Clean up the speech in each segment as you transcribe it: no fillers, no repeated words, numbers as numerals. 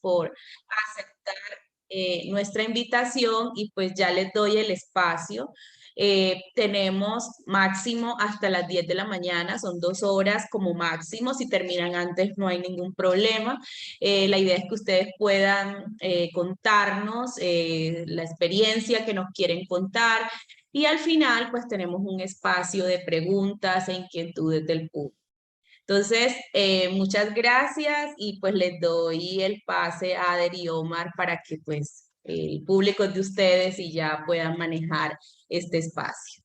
por aceptar nuestra invitación y pues ya les doy el espacio. Tenemos máximo hasta las 10 de la mañana, son 2 horas como máximo, si terminan antes no hay ningún problema. La idea es que ustedes puedan contarnos la experiencia que nos quieren contar y al final pues tenemos un espacio de preguntas e inquietudes del público. Entonces, muchas gracias y pues les doy el pase a Ader y Omar para que pues el público es de ustedes y ya puedan manejar este espacio.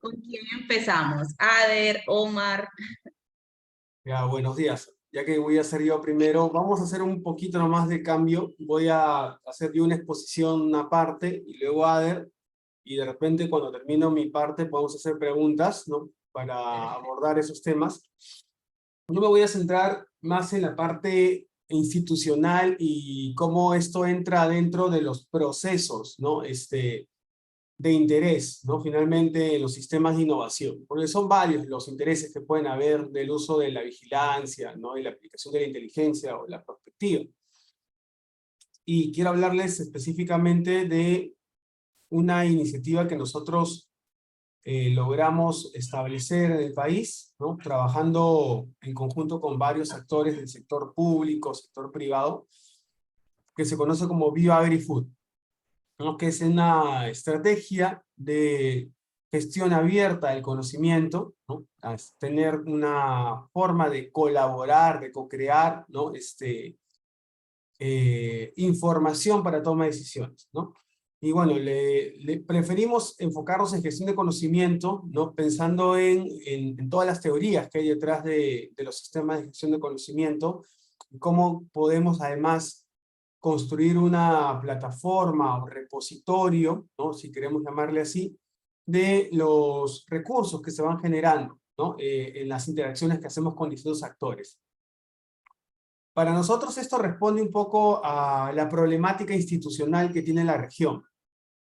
¿Con quién empezamos? Ader, Omar. Ya, buenos días. Ya que voy a hacer yo primero, vamos a hacer un poquito nomás de cambio. Voy a hacer yo una exposición, una parte, y luego Ader, y de repente cuando termino mi parte podemos hacer preguntas, ¿no? Para abordar esos temas. Yo me voy a centrar más en la parte institucional y cómo esto entra dentro de los procesos, ¿no? De interés, ¿no? Finalmente, los sistemas de innovación, porque son varios los intereses que pueden haber del uso de la vigilancia, ¿no? Y la aplicación de la inteligencia o la perspectiva. Y quiero hablarles específicamente de una iniciativa que nosotros logramos establecer en el país, ¿no? Trabajando en conjunto con varios actores del sector público, sector privado, que se conoce como BioAgriFood, ¿no? Que es una estrategia de gestión abierta del conocimiento, ¿no? Es tener una forma de colaborar, de co-crear, ¿no? Información para toma de decisiones, ¿no? Y bueno, le preferimos enfocarnos en gestión de conocimiento, ¿no? Pensando en todas las teorías que hay detrás de los sistemas de gestión de conocimiento, y cómo podemos además construir una plataforma o repositorio, ¿no? Si queremos llamarle así, de los recursos que se van generando, ¿no? En las interacciones que hacemos con distintos actores. Para nosotros esto responde un poco a la problemática institucional que tiene la región,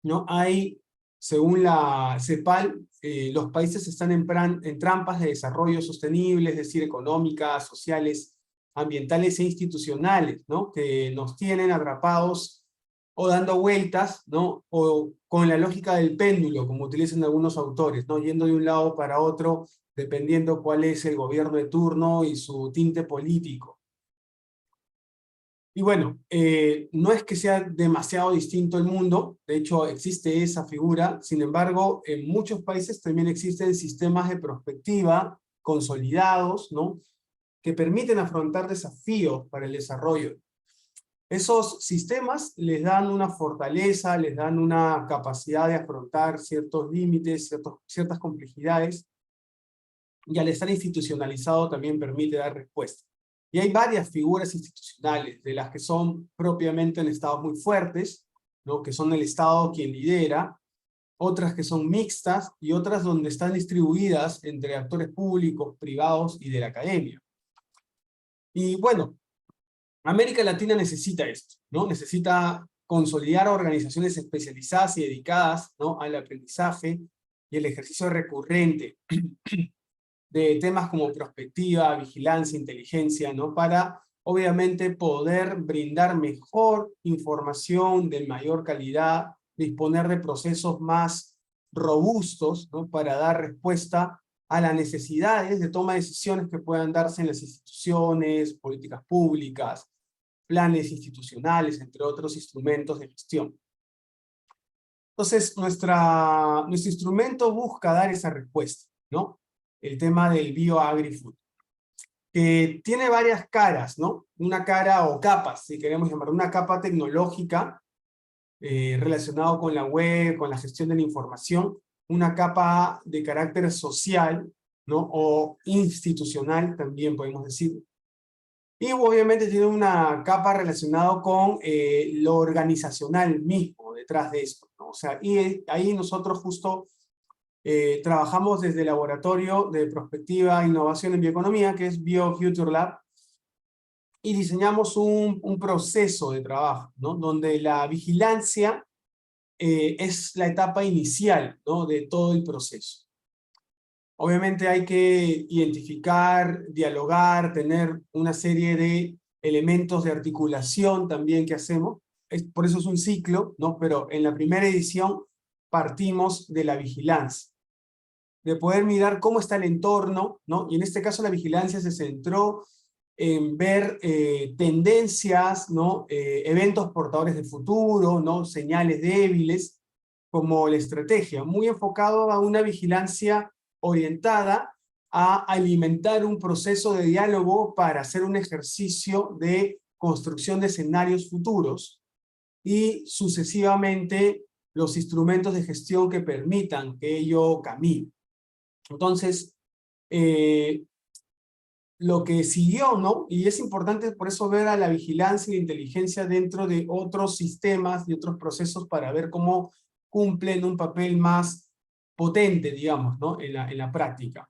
¿no? Hay, según la CEPAL, los países están en trampas de desarrollo sostenible, es decir, económicas, sociales, ambientales e institucionales, ¿no? Que nos tienen atrapados o dando vueltas, ¿no? O con la lógica del péndulo, como utilizan algunos autores, ¿no? Yendo de un lado para otro, dependiendo cuál es el gobierno de turno y su tinte político. Y bueno, no es que sea demasiado distinto el mundo, de hecho existe esa figura, sin embargo, en muchos países también existen sistemas de prospectiva consolidados, ¿no? Que permiten afrontar desafíos para el desarrollo. Esos sistemas les dan una fortaleza, les dan una capacidad de afrontar ciertos límites, ciertas complejidades, y al estar institucionalizado también permite dar respuesta. Y hay varias figuras institucionales, de las que son propiamente en estados muy fuertes, ¿no? Que son el Estado quien lidera, otras que son mixtas y otras donde están distribuidas entre actores públicos, privados y de la academia. Y bueno, América Latina necesita esto, ¿no? Necesita consolidar organizaciones especializadas y dedicadas, ¿no? Al aprendizaje y el ejercicio recurrente de temas como prospectiva, vigilancia, inteligencia, ¿no? Para, obviamente, poder brindar mejor información de mayor calidad, disponer de procesos más robustos, ¿no? Para dar respuesta a las necesidades de toma de decisiones que puedan darse en las instituciones, políticas públicas, planes institucionales, entre otros instrumentos de gestión. Entonces, nuestro instrumento busca dar esa respuesta, ¿no? El tema del BioAgriFood, que tiene varias caras, ¿no? Una cara o capas, si queremos llamar, una capa tecnológica relacionado con la web, con la gestión de la información, una capa de carácter social, ¿no? O institucional, también podemos decir. Y obviamente tiene una capa relacionada con lo organizacional mismo detrás de esto, ¿no? O sea, y ahí nosotros justo trabajamos desde el Laboratorio de Prospectiva e Innovación en Bioeconomía, que es BioFuture Lab, y diseñamos un proceso de trabajo, ¿no? Donde la vigilancia es la etapa inicial, ¿no? De todo el proceso. Obviamente hay que identificar, dialogar, tener una serie de elementos de articulación también que hacemos. Por eso es un ciclo, ¿no? Pero en la primera edición partimos de la vigilancia, de poder mirar cómo está el entorno, ¿no? Y en este caso la vigilancia se centró en ver tendencias, ¿no? Eventos portadores de futuro, ¿no? Señales débiles, como la estrategia, muy enfocado a una vigilancia orientada a alimentar un proceso de diálogo para hacer un ejercicio de construcción de escenarios futuros y sucesivamente los instrumentos de gestión que permitan que ello camine. Entonces, lo que siguió, ¿no? Y es importante por eso ver a la vigilancia y la inteligencia dentro de otros sistemas y otros procesos para ver cómo cumplen un papel más potente, digamos, ¿no? En la práctica.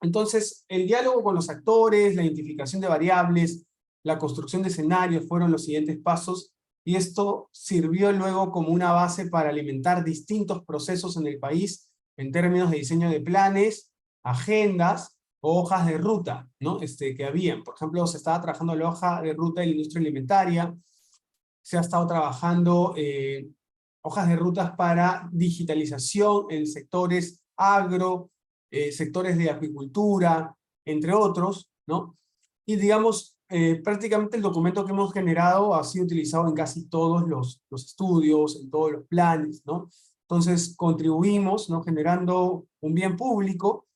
Entonces, el diálogo con los actores, la identificación de variables, la construcción de escenarios fueron los siguientes pasos, y esto sirvió luego como una base para alimentar distintos procesos en el país en términos de diseño de planes, agendas o hojas de ruta, ¿no? Que habían. Por ejemplo, se estaba trabajando la hoja de ruta de la industria alimentaria, se ha estado trabajando hojas de rutas para digitalización en sectores agro, sectores de apicultura, entre otros, ¿no? Y digamos, prácticamente el documento que hemos generado ha sido utilizado en casi todos los estudios, en todos los planes, ¿no? Entonces contribuimos, ¿no? Generando un bien público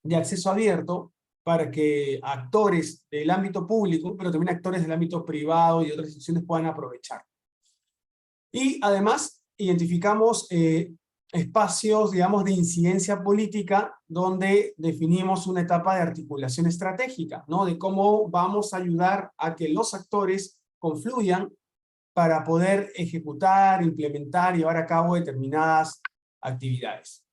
de acceso abierto para que actores del ámbito público, pero también actores del ámbito privado y otras instituciones puedan aprovechar. Y además identificamos espacios, digamos, de incidencia política donde definimos una etapa de articulación estratégica, ¿no? De cómo vamos a ayudar a que los actores confluyan para poder ejecutar, implementar y llevar a cabo determinadas actividades.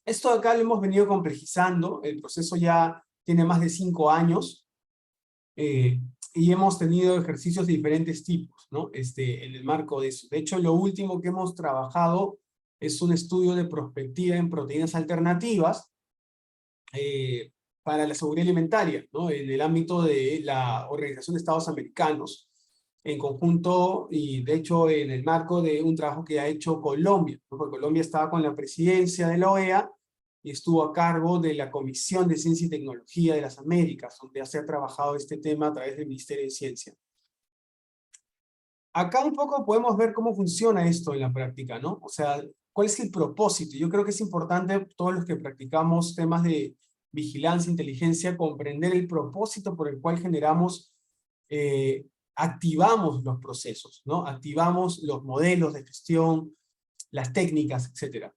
Esto acá lo hemos venido complejizando, el proceso ya tiene más de 5 años, y hemos tenido ejercicios de diferentes tipos, ¿no? En el marco de eso. De hecho, lo último que hemos trabajado es un estudio de prospectiva en proteínas alternativas para la seguridad alimentaria, ¿no? En el ámbito de la Organización de Estados Americanos, en conjunto y de hecho en el marco de un trabajo que ha hecho Colombia, ¿no? Porque Colombia estaba con la presidencia de la OEA y estuvo a cargo de la Comisión de Ciencia y Tecnología de las Américas, donde se ha trabajado este tema a través del Ministerio de Ciencia. Acá un poco podemos ver cómo funciona esto en la práctica, ¿no? O sea, ¿cuál es el propósito? Yo creo que es importante, todos los que practicamos temas de vigilancia, inteligencia, comprender el propósito por el cual generamos, activamos los procesos, ¿no? Activamos los modelos de gestión, las técnicas, etcétera.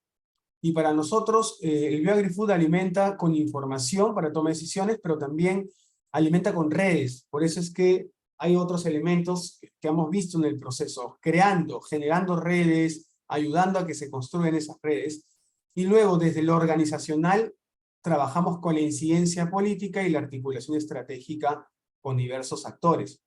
Y para nosotros, el BioAgriFood alimenta con información para tomar decisiones, pero también alimenta con redes. Por eso es que hay otros elementos que hemos visto en el proceso, generando redes, ayudando a que se construyan esas redes. Y luego, desde lo organizacional, trabajamos con la incidencia política y la articulación estratégica con diversos actores.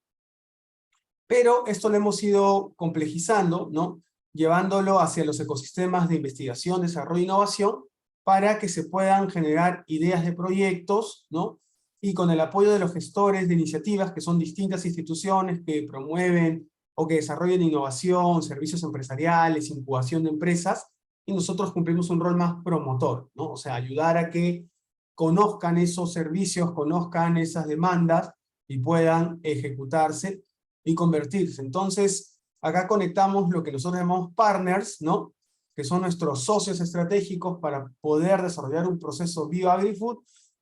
Pero esto lo hemos ido complejizando, ¿no? Llevándolo hacia los ecosistemas de investigación, desarrollo e innovación, para que se puedan generar ideas de proyectos, ¿no? Y con el apoyo de los gestores de iniciativas, que son distintas instituciones que promueven o que desarrollan innovación, servicios empresariales, incubación de empresas, y nosotros cumplimos un rol más promotor, ¿no? O sea, ayudar a que conozcan esos servicios, conozcan esas demandas y puedan ejecutarse y convertirse. Entonces, acá conectamos lo que nosotros llamamos partners, ¿no? Que son nuestros socios estratégicos para poder desarrollar un proceso BioAgriFood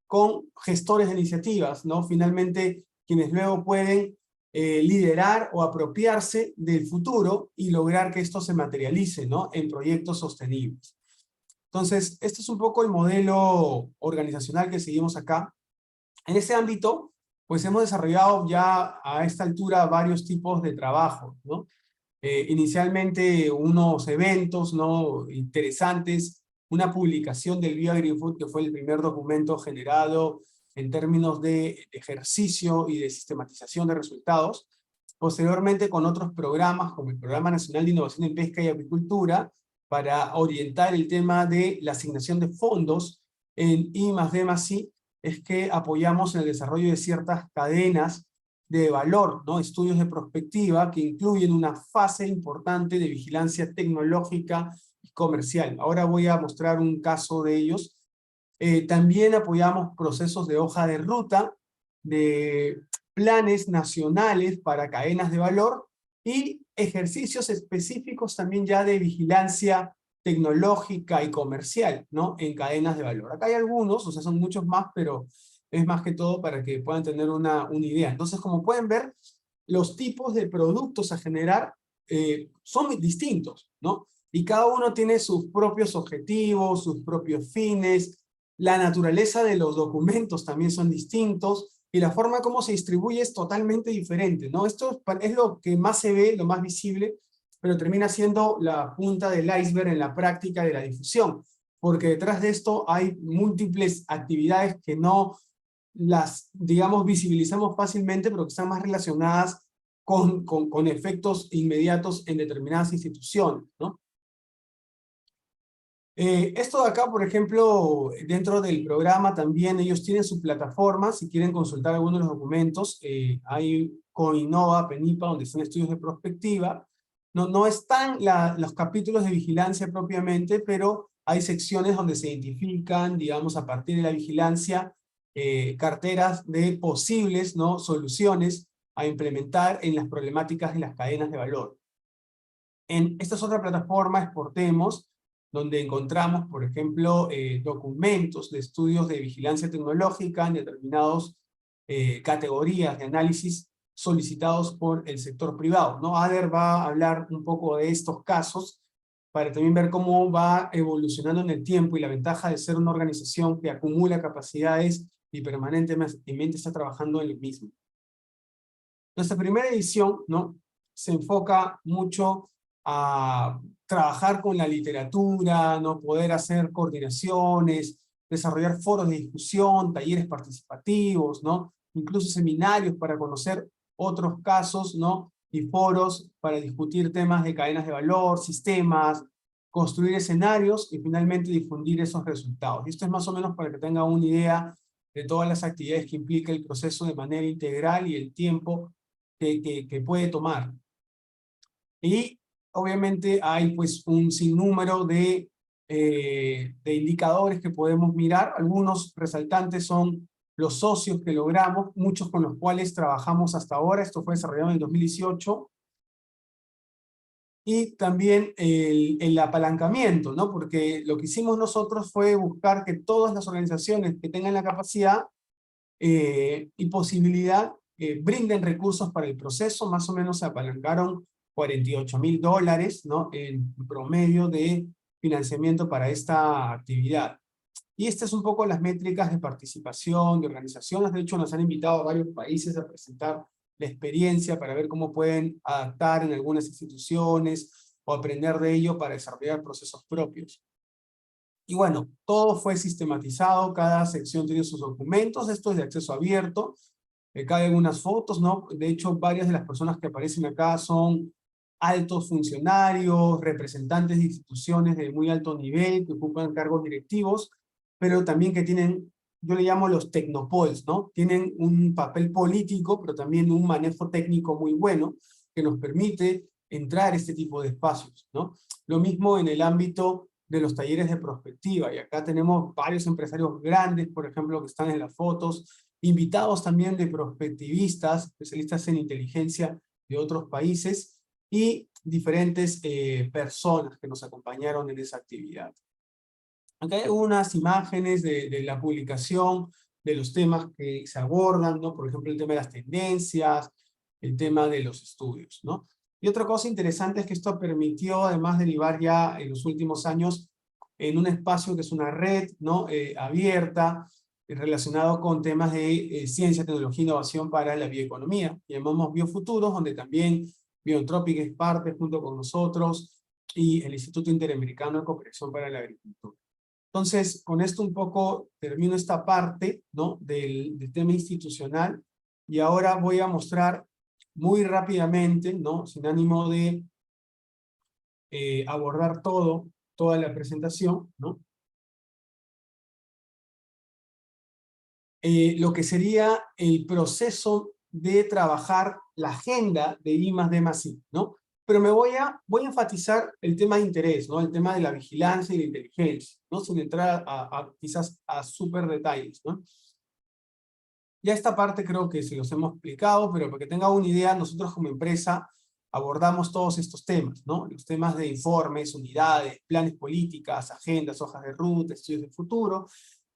con gestores de iniciativas, ¿no? Finalmente, quienes luego pueden liderar o apropiarse del futuro y lograr que esto se materialice, ¿no? En proyectos sostenibles. Entonces, este es un poco el modelo organizacional que seguimos acá. En ese ámbito, pues hemos desarrollado ya a esta altura varios tipos de trabajo, ¿no? Inicialmente unos eventos, ¿no? Interesantes, una publicación del BioAgriFood, que fue el primer documento generado en términos de ejercicio y de sistematización de resultados. Posteriormente con otros programas, como el Programa Nacional de Innovación en Pesca y Apicultura, para orientar el tema de la asignación de fondos en I+D+I es que apoyamos en el desarrollo de ciertas cadenas de valor, ¿no? Estudios de prospectiva que incluyen una fase importante de vigilancia tecnológica y comercial. Ahora voy a mostrar un caso de ellos. También apoyamos procesos de hoja de ruta, de planes nacionales para cadenas de valor y ejercicios específicos también ya de vigilancia tecnológica y comercial, ¿no? En cadenas de valor. Acá hay algunos, o sea, son muchos más, pero es más que todo para que puedan tener una idea. Entonces, como pueden ver, los tipos de productos a generar son distintos, ¿no? Y cada uno tiene sus propios objetivos, sus propios fines, la naturaleza de los documentos también son distintos, y la forma como se distribuye es totalmente diferente, ¿no? Esto es lo que más se ve, lo más visible, pero termina siendo la punta del iceberg en la práctica de la difusión, porque detrás de esto hay múltiples actividades que no las, digamos, visibilizamos fácilmente, pero que están más relacionadas con efectos inmediatos en determinadas instituciones, ¿no? Esto de acá, por ejemplo, dentro del programa también ellos tienen su plataforma, si quieren consultar algunos de los documentos, hay Coinnova, Penipa, donde están estudios de prospectiva. No están los capítulos de vigilancia propiamente, pero hay secciones donde se identifican, digamos, a partir de la vigilancia, carteras de posibles, ¿no?, soluciones a implementar en las problemáticas de las cadenas de valor. Esta es otra plataforma, Exportemos, donde encontramos, por ejemplo, documentos de estudios de vigilancia tecnológica en determinadas categorías de análisis solicitados por el sector privado, ¿no? Ader va a hablar un poco de estos casos para también ver cómo va evolucionando en el tiempo y la ventaja de ser una organización que acumula capacidades y permanentemente está trabajando en el mismo. Nuestra primera edición, ¿no?, se enfoca mucho a trabajar con la literatura, ¿no?, poder hacer coordinaciones, desarrollar foros de discusión, talleres participativos, ¿no?, incluso seminarios para conocer otros casos, ¿no?, y foros para discutir temas de cadenas de valor, sistemas, construir escenarios y finalmente difundir esos resultados. Y esto es más o menos para que tengan una idea de todas las actividades que implica el proceso de manera integral y el tiempo que puede tomar. Y obviamente hay pues un sinnúmero de indicadores que podemos mirar. Algunos resaltantes son los socios que logramos, muchos con los cuales trabajamos hasta ahora. Esto fue desarrollado en el 2018. Y también el apalancamiento, ¿no? Porque lo que hicimos nosotros fue buscar que todas las organizaciones que tengan la capacidad y posibilidad brinden recursos para el proceso. Más o menos se apalancaron $48.000, ¿no?, en promedio de financiamiento para esta actividad. Y estas son un poco las métricas de participación de organizaciones. De hecho, nos han invitado a varios países a presentar la experiencia para ver cómo pueden adaptar en algunas instituciones o aprender de ello para desarrollar procesos propios. Y bueno, todo fue sistematizado, cada sección tiene sus documentos, esto es de acceso abierto, caben unas fotos, ¿no? De hecho, varias de las personas que aparecen acá son altos funcionarios, representantes de instituciones de muy alto nivel, que ocupan cargos directivos, pero también que tienen, yo le llamo los tecnopols, ¿no? Tienen un papel político, pero también un manejo técnico muy bueno, que nos permite entrar a este tipo de espacios, ¿no? Lo mismo en el ámbito de los talleres de prospectiva, y acá tenemos varios empresarios grandes, por ejemplo, que están en las fotos, invitados también de prospectivistas, especialistas en inteligencia de otros países, y diferentes personas que nos acompañaron en esa actividad. Acá hay unas imágenes de la publicación, de los temas que se abordan, ¿no? Por ejemplo, el tema de las tendencias, el tema de los estudios, ¿no? Y otra cosa interesante es que esto permitió además derivar ya en los últimos años en un espacio que es una red, ¿no?, abierta, relacionado con temas de ciencia, tecnología e innovación para la bioeconomía. Llamamos Biofuturos, donde también Biotropic es parte junto con nosotros y el Instituto Interamericano de Cooperación para la Agricultura. Entonces, con esto un poco termino esta parte, ¿no?, del tema institucional, y ahora voy a mostrar muy rápidamente, ¿no?, sin ánimo de abordar toda la presentación, ¿no?, lo que sería el proceso de trabajar la agenda de I+D+I, ¿no? Pero voy a enfatizar el tema de interés, ¿no? El tema de la vigilancia y la inteligencia, ¿no? Sin entrar quizás a súper detalles, ¿no? Ya esta parte creo que se los hemos explicado, pero para que tenga una idea, nosotros como empresa abordamos todos estos temas, ¿no? Los temas de informes, unidades, planes políticas, agendas, hojas de ruta, estudios de futuro.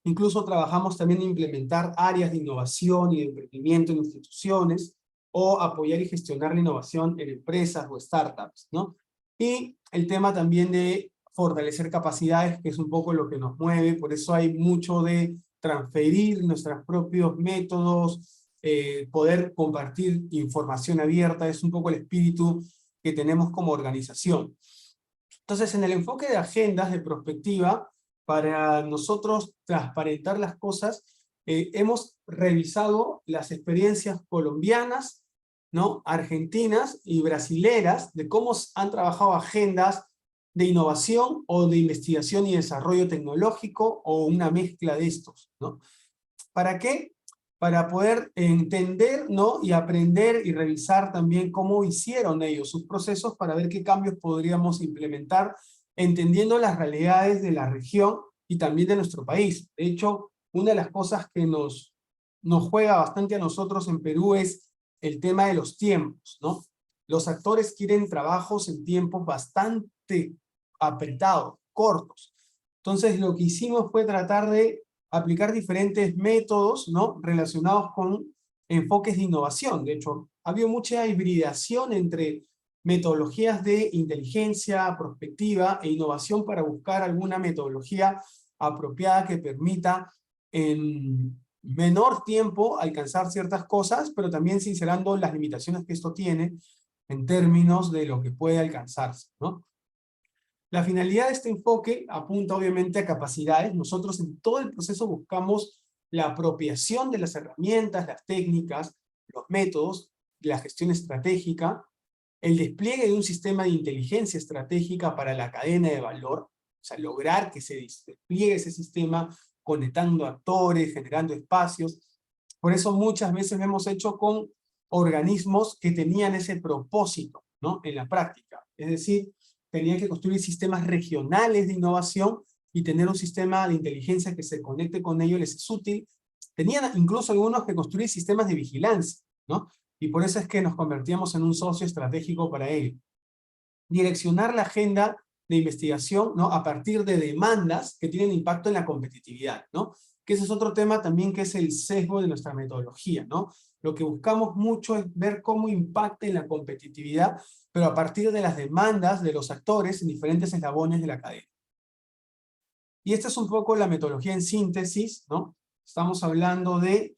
Incluso trabajamos también en implementar áreas de innovación y de emprendimiento en instituciones, o apoyar y gestionar la innovación en empresas o startups, ¿no? Y el tema también de fortalecer capacidades, que es un poco lo que nos mueve, por eso hay mucho de transferir nuestros propios métodos, poder compartir información abierta, es un poco el espíritu que tenemos como organización. Entonces, en el enfoque de agendas de prospectiva, para nosotros transparentar las cosas, hemos revisado las experiencias colombianas, ¿no? Argentinas y brasileras, de cómo han trabajado agendas de innovación o de investigación y desarrollo tecnológico, o una mezcla de estos, ¿no? ¿Para qué? Para poder entender, ¿no? Y aprender y revisar también cómo hicieron ellos sus procesos, para ver qué cambios podríamos implementar, entendiendo las realidades de la región y también de nuestro país. De hecho, una de las cosas que nos juega bastante a nosotros en Perú es el tema de los tiempos, ¿no? Los actores quieren trabajos en tiempos bastante apretados, cortos. Entonces, lo que hicimos fue tratar de aplicar diferentes métodos, ¿no? Relacionados con enfoques de innovación. De hecho, ha habido mucha hibridación entre metodologías de inteligencia, prospectiva e innovación, para buscar alguna metodología apropiada que permita en menor tiempo alcanzar ciertas cosas, pero también sincerando las limitaciones que esto tiene en términos de lo que puede alcanzarse, ¿no? La finalidad de este enfoque apunta obviamente a capacidades. Nosotros en todo el proceso buscamos la apropiación de las herramientas, las técnicas, los métodos, la gestión estratégica, el despliegue de un sistema de inteligencia estratégica para la cadena de valor, o sea, lograr que se despliegue ese sistema conectando actores, generando espacios. Por eso muchas veces lo hemos hecho con organismos que tenían ese propósito, ¿no? En la práctica. Es decir, tenían que construir sistemas regionales de innovación y tener un sistema de inteligencia que se conecte con ellos les es útil. Tenían incluso algunos que construir sistemas de vigilancia, ¿no? Y por eso es que nos convertíamos en un socio estratégico para ello. Direccionar la agenda de investigación, ¿no? A partir de demandas que tienen impacto en la competitividad, ¿no? Que ese es otro tema también, que es el sesgo de nuestra metodología, ¿no? Lo que buscamos mucho es ver cómo impacta en la competitividad, pero a partir de las demandas de los actores en diferentes eslabones de la cadena. Y esta es un poco la metodología en síntesis, ¿no? Estamos hablando de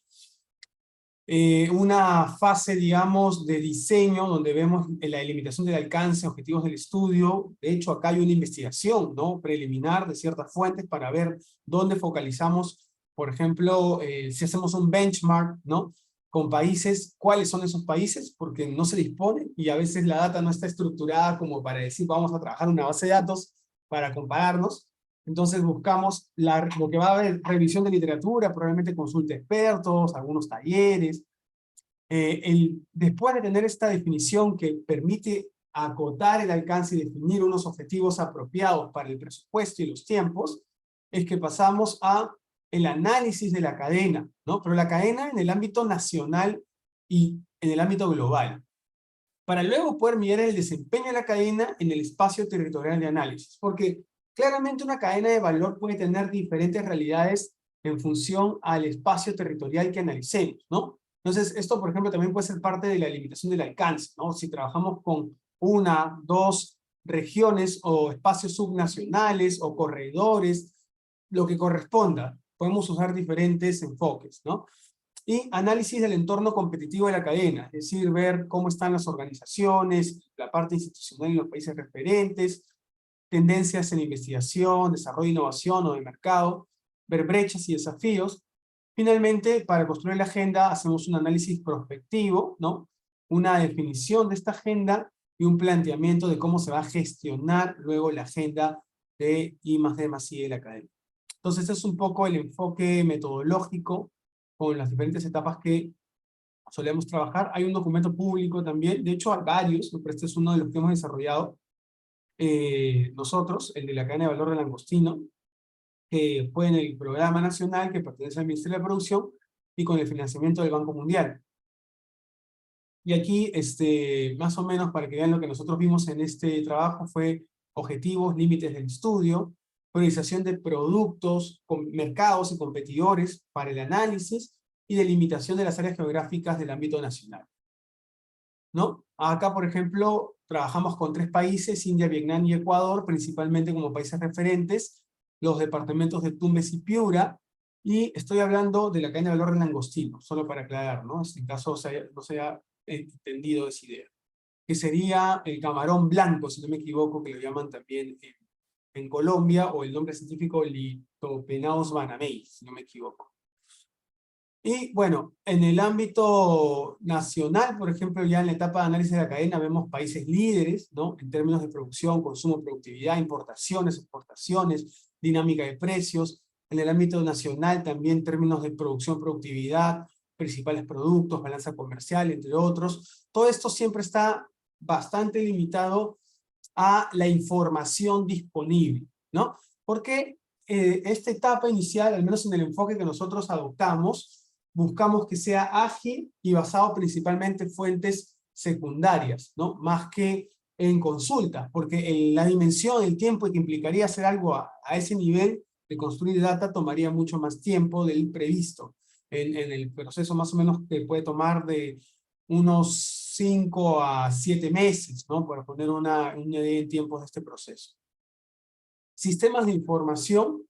una fase, digamos, de diseño, donde vemos la delimitación del alcance, objetivos del estudio. De hecho, acá hay una investigación, ¿no? Preliminar de ciertas fuentes para ver dónde focalizamos, por ejemplo, si hacemos un benchmark, ¿no? Con países, ¿cuáles son esos países? Porque no se dispone y a veces la data no está estructurada como para decir, vamos a trabajar una base de datos para compararnos. Entonces buscamos lo que va a haber: revisión de literatura, probablemente consulta expertos, algunos talleres. Después de tener esta definición que permite acotar el alcance y definir unos objetivos apropiados para el presupuesto y los tiempos, es que pasamos a el análisis de la cadena, ¿no? Pero la cadena en el ámbito nacional y en el ámbito global, para luego poder mirar el desempeño de la cadena en el espacio territorial de análisis. Porque claramente una cadena de valor puede tener diferentes realidades en función al espacio territorial que analicemos, ¿no? Entonces, esto, por ejemplo, también puede ser parte de la limitación del alcance, ¿no? Si trabajamos con una, dos regiones o espacios subnacionales o corredores, lo que corresponda, podemos usar diferentes enfoques, ¿no? Y análisis del entorno competitivo de la cadena, es decir, ver cómo están las organizaciones, la parte institucional en los países referentes, tendencias en investigación, desarrollo, innovación o de mercado, ver brechas y desafíos. Finalmente, para construir la agenda, hacemos un análisis prospectivo, ¿no? Una definición de esta agenda y un planteamiento de cómo se va a gestionar luego la agenda de I+D+I de la cadena. Entonces, este es un poco el enfoque metodológico con las diferentes etapas que solemos trabajar. Hay un documento público también, de hecho hay varios, pero este es uno de los que hemos desarrollado nosotros, el de la cadena de valor del langostino, que fue en el programa nacional que pertenece al Ministerio de Producción y con el financiamiento del Banco Mundial. Y aquí, más o menos, para que vean lo que nosotros vimos en este trabajo, fue objetivos, límites del estudio, priorización de productos, mercados y competidores para el análisis y delimitación de las áreas geográficas del ámbito nacional, ¿no? Acá, por ejemplo, trabajamos con 3 países, India, Vietnam y Ecuador, principalmente como países referentes, los departamentos de Tumbes y Piura, y estoy hablando de la cadena de valor del langostino, solo para aclarar, ¿no? En caso no se haya entendido esa idea, que sería el camarón blanco, si no me equivoco, que lo llaman también en Colombia, o el nombre científico Lithopenaos banamei, si no me equivoco. Y bueno, en el ámbito nacional, por ejemplo, ya en la etapa de análisis de la cadena vemos países líderes, ¿no? En términos de producción, consumo, productividad, importaciones, exportaciones, dinámica de precios. En el ámbito nacional también términos de producción, productividad, principales productos, balanza comercial, entre otros. Todo esto siempre está bastante limitado a la información disponible, ¿no? Porque esta etapa inicial, al menos en el enfoque que nosotros adoptamos, buscamos que sea ágil y basado principalmente en fuentes secundarias, ¿no? Más que en consultas, porque en la dimensión, el tiempo que implicaría hacer algo a ese nivel de construir data tomaría mucho más tiempo del previsto. En el proceso más o menos que puede tomar de unos 5 a 7 meses, ¿no? Para poner una idea en tiempos de este proceso. Sistemas de información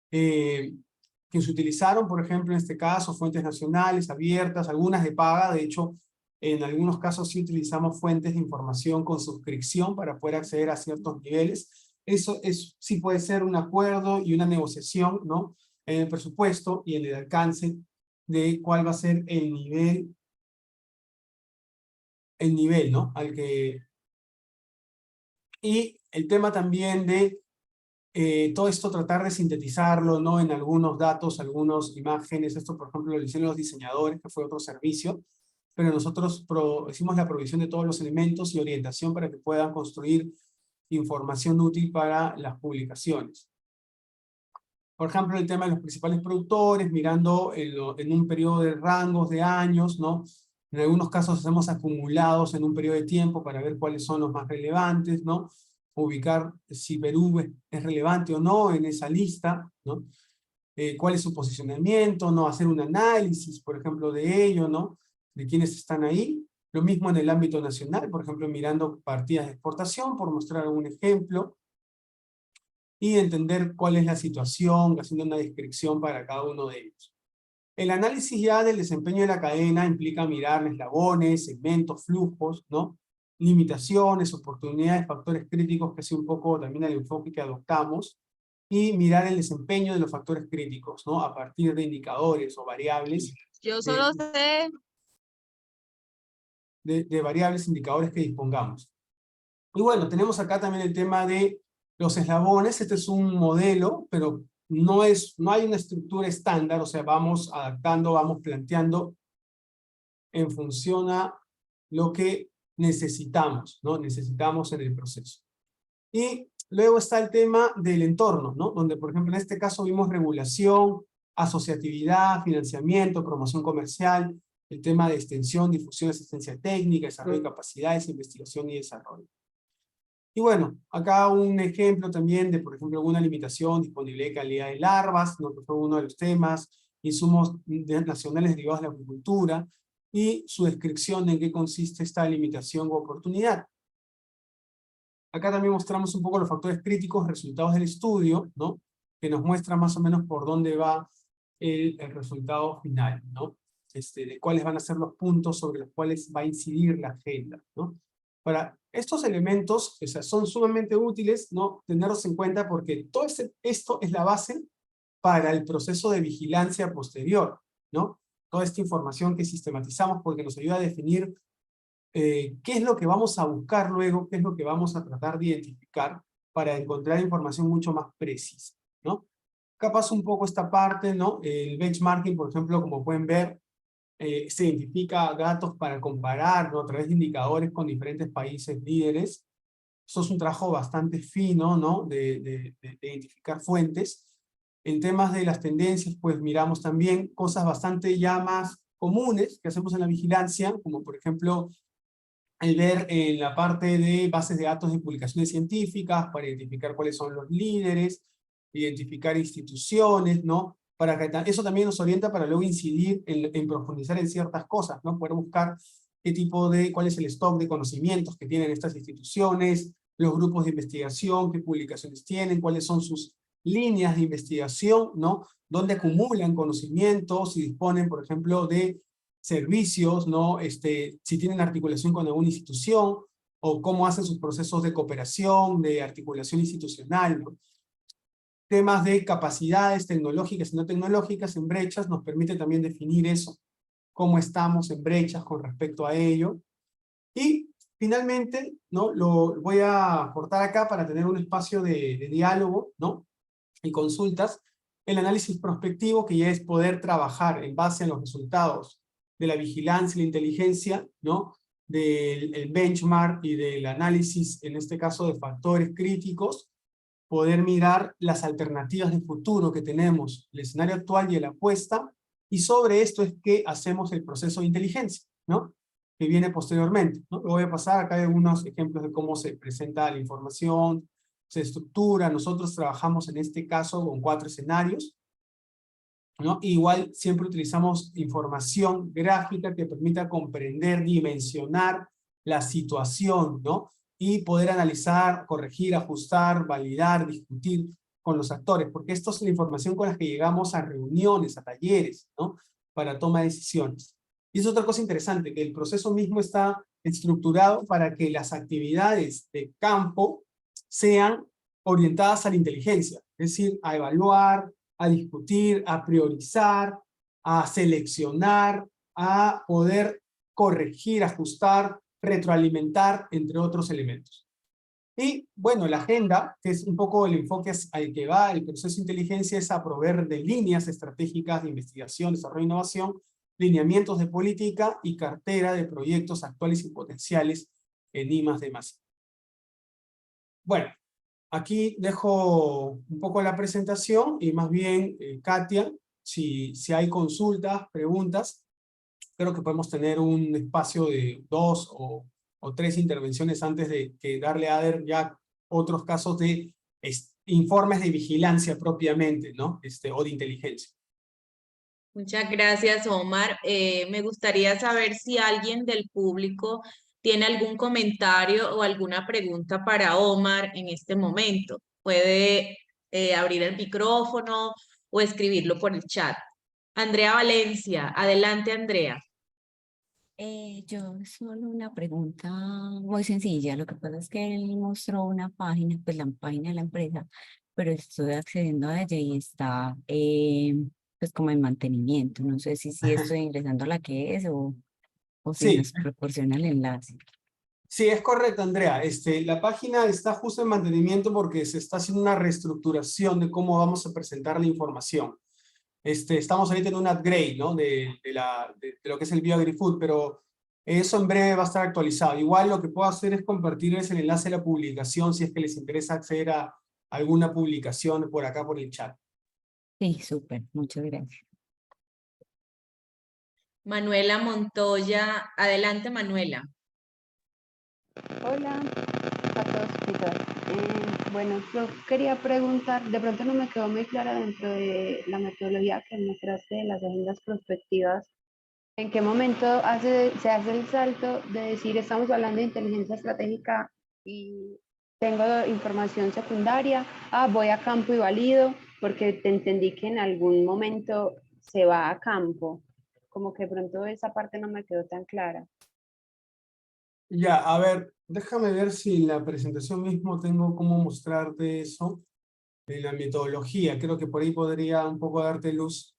que se utilizaron, por ejemplo, en este caso, fuentes nacionales, abiertas, algunas de paga. De hecho, en algunos casos sí utilizamos fuentes de información con suscripción para poder acceder a ciertos niveles. Eso sí puede ser un acuerdo y una negociación, ¿no? En el presupuesto y en el alcance de cuál va a ser el nivel, ¿no? Y el tema también de todo esto tratar de sintetizarlo, ¿no? En algunos datos, algunas imágenes. Esto, por ejemplo, lo hicieron los diseñadores, que fue otro servicio, pero nosotros hicimos la provisión de todos los elementos y orientación para que puedan construir información útil para las publicaciones. Por ejemplo, el tema de los principales productores, mirando en un periodo de rangos de años, ¿no? En algunos casos hacemos acumulados en un periodo de tiempo para ver cuáles son los más relevantes, ¿no? Ubicar si Perú es relevante o no en esa lista, ¿no? Cuál es su posicionamiento, ¿no? Hacer un análisis, por ejemplo, de ello, ¿no? De quiénes están ahí. Lo mismo en el ámbito nacional, por ejemplo, mirando partidas de exportación, por mostrar algún ejemplo, y entender cuál es la situación, haciendo una descripción para cada uno de ellos. El análisis ya del desempeño de la cadena implica mirar eslabones, segmentos, flujos, ¿no? Limitaciones, oportunidades, factores críticos, que es un poco también el enfoque que adoptamos, y mirar el desempeño de los factores críticos, ¿no? A partir de indicadores o variables. Yo solo sé... De variables, indicadores que dispongamos. Y bueno, tenemos acá también el tema de los eslabones. Este es un modelo, pero no hay una estructura estándar, o sea, vamos adaptando, vamos planteando en función a lo que necesitamos, ¿no? Necesitamos en el proceso. Y luego está el tema del entorno, ¿no? Donde, por ejemplo, en este caso vimos regulación, asociatividad, financiamiento, promoción comercial, el tema de extensión, difusión, asistencia técnica, desarrollo de capacidades, investigación y desarrollo. Y bueno, acá un ejemplo también de, por ejemplo, alguna limitación, disponibilidad y calidad de larvas, ¿no? Que fue uno de los temas, insumos nacionales derivados de la agricultura, y su descripción de en qué consiste esta limitación u oportunidad. Acá también mostramos un poco los factores críticos, resultados del estudio, ¿no? Que nos muestra más o menos por dónde va el resultado final, ¿no? De cuáles van a ser los puntos sobre los cuales va a incidir la agenda, ¿no? Para estos elementos, o sea, son sumamente útiles, ¿no? Tenerlos en cuenta porque todo esto es la base para el proceso de vigilancia posterior, ¿no? Toda esta información que sistematizamos porque nos ayuda a definir qué es lo que vamos a buscar luego, qué es lo que vamos a tratar de identificar para encontrar información mucho más precisa, ¿no? Acá paso un poco esta parte, ¿no? El benchmarking, por ejemplo, como pueden ver, se identifica datos para comparar, ¿no? A través de indicadores con diferentes países líderes. Eso es un trabajo bastante fino, ¿no? De identificar fuentes. En temas de las tendencias, pues miramos también cosas bastante ya más comunes que hacemos en la vigilancia, como por ejemplo el ver en la parte de bases de datos de publicaciones científicas para identificar cuáles son los líderes, identificar instituciones, ¿no? Para que eso también nos orienta para luego incidir en profundizar en ciertas cosas, ¿no? Poder buscar qué tipo de, cuál es el stock de conocimientos que tienen estas instituciones, los grupos de investigación, qué publicaciones tienen, cuáles son sus líneas de investigación, ¿no? Dónde acumulan conocimientos y disponen, por ejemplo, de servicios, ¿no? Si tienen articulación con alguna institución, o cómo hacen sus procesos de cooperación, de articulación institucional, ¿no? Temas de capacidades tecnológicas y no tecnológicas en brechas nos permite también definir eso, cómo estamos en brechas con respecto a ello. Y finalmente, ¿no? Lo voy a aportar acá para tener un espacio de diálogo, ¿no? Y consultas, el análisis prospectivo, que ya es poder trabajar en base a los resultados de la vigilancia y la inteligencia, ¿no? Del el benchmark y del análisis, en este caso de factores críticos, poder mirar las alternativas de futuro que tenemos, el escenario actual y la apuesta, y sobre esto es que hacemos el proceso de inteligencia, ¿no? Que viene posteriormente, ¿no? Lo voy a pasar acá de unos ejemplos de cómo se presenta la información, se estructura. Nosotros trabajamos en este caso con 4 escenarios, ¿no? Igual siempre utilizamos información gráfica que permita comprender, dimensionar la situación, ¿no? Y poder analizar, corregir, ajustar, validar, discutir con los actores, porque esto es la información con la que llegamos a reuniones, a talleres, ¿no? Para toma de decisiones. Y es otra cosa interesante, que el proceso mismo está estructurado para que las actividades de campo sean orientadas a la inteligencia, es decir, a evaluar, a discutir, a priorizar, a seleccionar, a poder corregir, ajustar, retroalimentar, entre otros elementos. Y bueno, la agenda, que es un poco el enfoque al que va el proceso de inteligencia, es a proveer de líneas estratégicas de investigación, desarrollo e innovación, lineamientos de política y cartera de proyectos actuales y potenciales en I+D+. Bueno, aquí dejo un poco la presentación y más bien, Katia, si hay consultas, preguntas, creo que podemos tener un espacio de 2 o 3 intervenciones antes de que darle a ver ya otros casos de informes de vigilancia propiamente, ¿no? O de inteligencia. Muchas gracias, Omar. Me gustaría saber si alguien del público tiene algún comentario o alguna pregunta para Omar en este momento. Puede abrir el micrófono o escribirlo por el chat. Andrea Valencia, adelante, Andrea. Yo solo una pregunta muy sencilla. Lo que pasa es que él mostró una página, pues la página de la empresa, pero estoy accediendo a ella y está pues como en mantenimiento. No sé si estoy ingresando a la que es o si Sí, nos proporciona el enlace. sí, es correcto, Andrea. La página está justo en mantenimiento porque se está haciendo una reestructuración de cómo vamos a presentar la información. Estamos ahorita en un upgrade, ¿no? De lo que es el BioAgriFood, pero eso en breve va a estar actualizado. Igual lo que puedo hacer es compartirles el enlace de la publicación si es que les interesa acceder a alguna publicación por acá por el chat. Sí, súper. Muchas gracias. Manuela Montoya, adelante, Manuela. Hola a todos y todas. Bueno, yo quería preguntar, de pronto no me quedó muy clara dentro de la metodología que mostraste de las agendas prospectivas, ¿en qué momento se hace el salto de decir estamos hablando de inteligencia estratégica y tengo información secundaria, voy a campo y valido, porque te entendí que en algún momento se va a campo, como que de pronto esa parte no me quedó tan clara. Ya, a ver, déjame ver si en la presentación mismo tengo cómo mostrarte eso, en la metodología. Creo que por ahí podría un poco darte luz,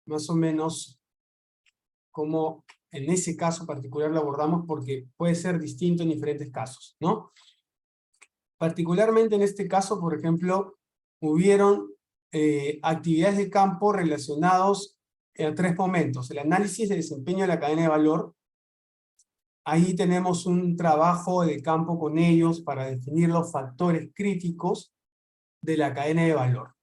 más o menos, cómo en ese caso particular lo abordamos, porque puede ser distinto en diferentes casos, ¿no? Particularmente en este caso, por ejemplo, hubieron actividades de campo relacionados a 3 momentos. El análisis de desempeño de la cadena de valor. Ahí tenemos un trabajo de campo con ellos para definir los factores críticos de la cadena de valor.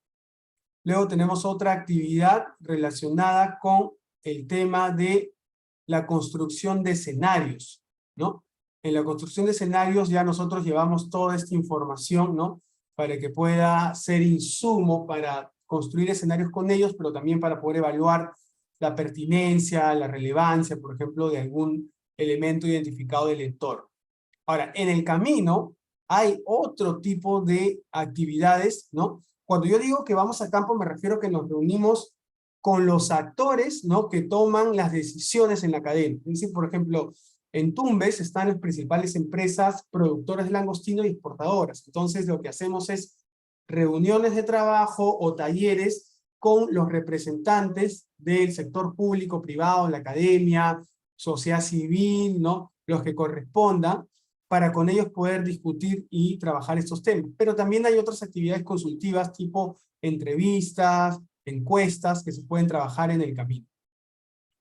Luego tenemos otra actividad relacionada con el tema de la construcción de escenarios, ¿no? En la construcción de escenarios ya nosotros llevamos toda esta información, ¿no? Para que pueda ser insumo para construir escenarios con ellos, pero también para poder evaluar la pertinencia, la relevancia, por ejemplo, de algún elemento identificado del entorno. Ahora, en el camino hay otro tipo de actividades, ¿no? Cuando yo digo que vamos a campo me refiero a que nos reunimos con los actores, ¿no? Que toman las decisiones en la cadena. Es decir, por ejemplo, en Tumbes están las principales empresas productoras de langostino y exportadoras. Entonces lo que hacemos es reuniones de trabajo o talleres con los representantes del sector público, privado, la academia, sociedad civil, ¿no? Los que correspondan, para con ellos poder discutir y trabajar estos temas. Pero también hay otras actividades consultivas tipo entrevistas, encuestas que se pueden trabajar en el camino.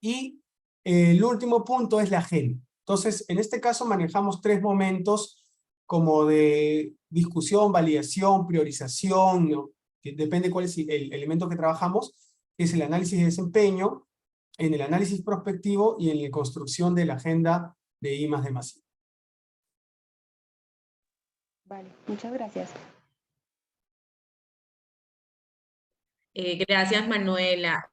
Y el último punto es la agenda. Entonces, en este caso manejamos 3 momentos como de discusión, validación, priorización, ¿no? Que depende cuál es el elemento que trabajamos, que es el análisis de desempeño, en el análisis prospectivo y en la construcción de la agenda de I+D+I. Vale, muchas gracias. Gracias, Manuela.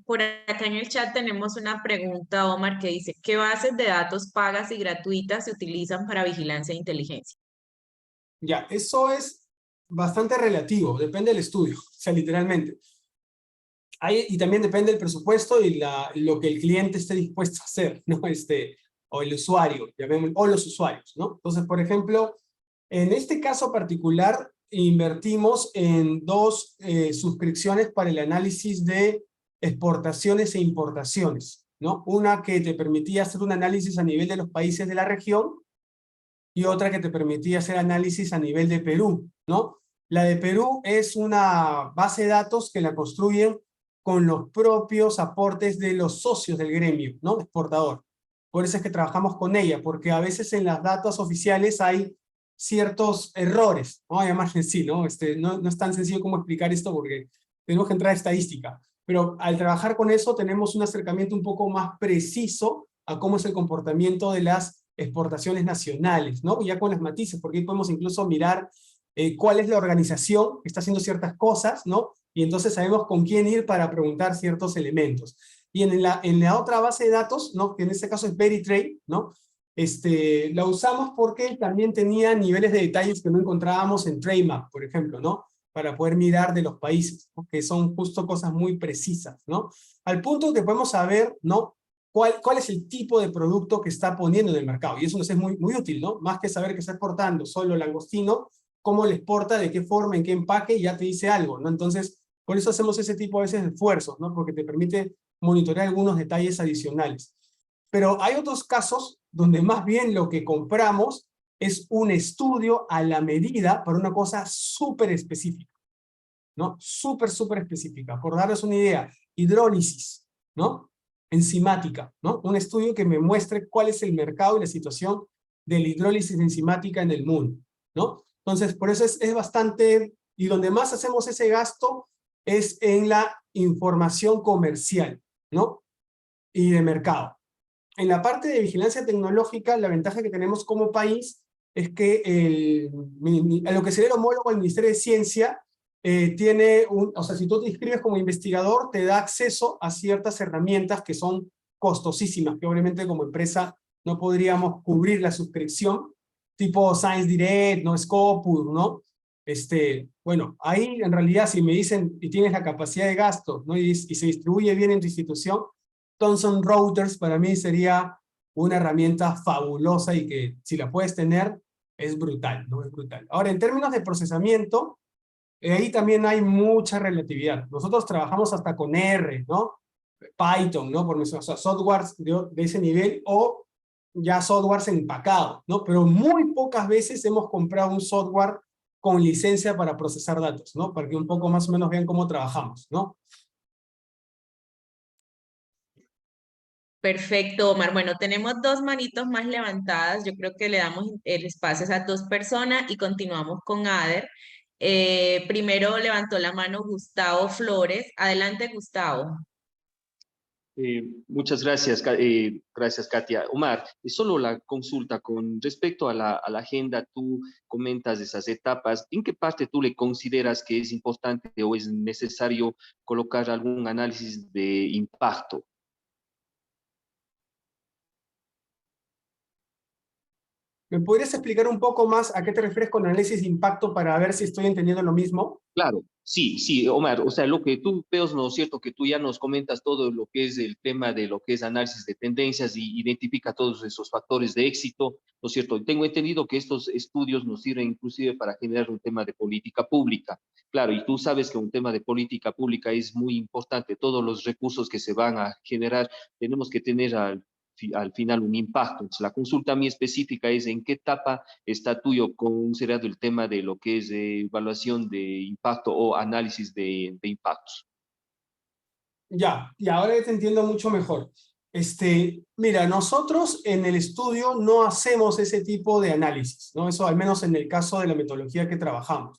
Por acá en el chat tenemos una pregunta, Omar, que dice, ¿qué bases de datos pagas y gratuitas se utilizan para vigilancia de inteligencia? Ya, eso es bastante relativo, depende del estudio, o sea, literalmente. Y también depende del presupuesto y lo que el cliente esté dispuesto a hacer, ¿no? O el usuario, o los usuarios, ¿no? Entonces, por ejemplo, en este caso particular, invertimos en 2 suscripciones para el análisis de exportaciones e importaciones, ¿no? Una que te permitía hacer un análisis a nivel de los países de la región, y otra que te permitía hacer análisis a nivel de Perú, ¿no? La de Perú es una base de datos que la construyen con los propios aportes de los socios del gremio, ¿no? Exportador. Por eso es que trabajamos con ella, porque a veces en las datos oficiales hay ciertos errores, ¿no? Además, sí, ¿no? No es tan sencillo como explicar esto porque tenemos que entrar a estadística. Pero al trabajar con eso tenemos un acercamiento un poco más preciso a cómo es el comportamiento de las exportaciones nacionales, ¿no? Ya con las matices, porque ahí podemos incluso mirar cuál es la organización que está haciendo ciertas cosas, ¿no? Y entonces sabemos con quién ir para preguntar ciertos elementos. Y en la otra base de datos, ¿no? Que en este caso es VeriTrade, ¿no? La usamos porque también tenía niveles de detalles que no encontrábamos en TradeMap, por ejemplo, ¿no? Para poder mirar de los países, ¿no? Que son justo cosas muy precisas, ¿no? Al punto que podemos saber, ¿no? ¿Cuál es el tipo de producto que está poniendo en el mercado? Y eso nos es muy, muy útil, ¿no? Más que saber que está exportando solo langostino, cómo le exporta, de qué forma, en qué empaque, ya te dice algo, ¿no? Entonces, por eso hacemos ese tipo a veces de esfuerzos, ¿no? Porque te permite monitorear algunos detalles adicionales. Pero hay otros casos donde más bien lo que compramos es un estudio a la medida para una cosa súper específica, ¿no? Súper específica. Por darles una idea, hidrólisis, ¿no? Enzimática, ¿no? Un estudio que me muestre cuál es el mercado y la situación de la hidrólisis enzimática en el mundo, ¿no? Entonces, por eso es bastante, y donde más hacemos ese gasto es en la información comercial, ¿no? Y de mercado. En la parte de vigilancia tecnológica, la ventaja que tenemos como país es que lo que sería el homólogo al Ministerio de Ciencia tiene o sea, si tú te inscribes como investigador, te da acceso a ciertas herramientas que son costosísimas, que obviamente como empresa no podríamos cubrir la suscripción, tipo Science Direct, ¿no? Scopus, ¿no? Bueno, ahí en realidad si me dicen y tienes la capacidad de gasto, ¿no? Y se distribuye bien en tu institución, Thomson Reuters para mí sería una herramienta fabulosa y que si la puedes tener es brutal, ¿no? Es brutal. Ahora, en términos de procesamiento, ahí también hay mucha relatividad. Nosotros trabajamos hasta con R, ¿no? Python, ¿no? Por nuestros softwares de ese nivel o ya softwares empacados, ¿no? Pero muy pocas veces hemos comprado un software con licencia para procesar datos, ¿no? Para que un poco más o menos vean cómo trabajamos, ¿no? Perfecto, Omar. Bueno, tenemos dos manitos más levantadas. Yo creo que le damos el espacio a esas dos personas y continuamos con Ader. Primero levantó la mano Gustavo Flores. Adelante, Gustavo. Muchas gracias, gracias Katia. Omar, solo la consulta con respecto a la agenda, tú comentas esas etapas, ¿en qué parte tú le consideras que es importante o es necesario colocar algún análisis de impacto? ¿Me podrías explicar un poco más a qué te refieres con análisis de impacto para ver si estoy entendiendo lo mismo? Claro, sí, Omar, o sea, lo que tú veo, ¿no es cierto? Que tú ya nos comentas todo lo que es el tema de lo que es análisis de tendencias y identifica todos esos factores de éxito, ¿no es cierto? Tengo entendido que estos estudios nos sirven inclusive para generar un tema de política pública. Claro, y tú sabes que un tema de política pública es muy importante. Todos los recursos que se van a generar, tenemos que tener al final un impacto. Entonces, la consulta mía específica es en qué etapa está tuyo considerado el tema de lo que es evaluación de impacto o análisis de impactos. Ya, y ahora te entiendo mucho mejor. Mira, nosotros en el estudio no hacemos ese tipo de análisis, ¿no? Eso al menos en el caso de la metodología que trabajamos.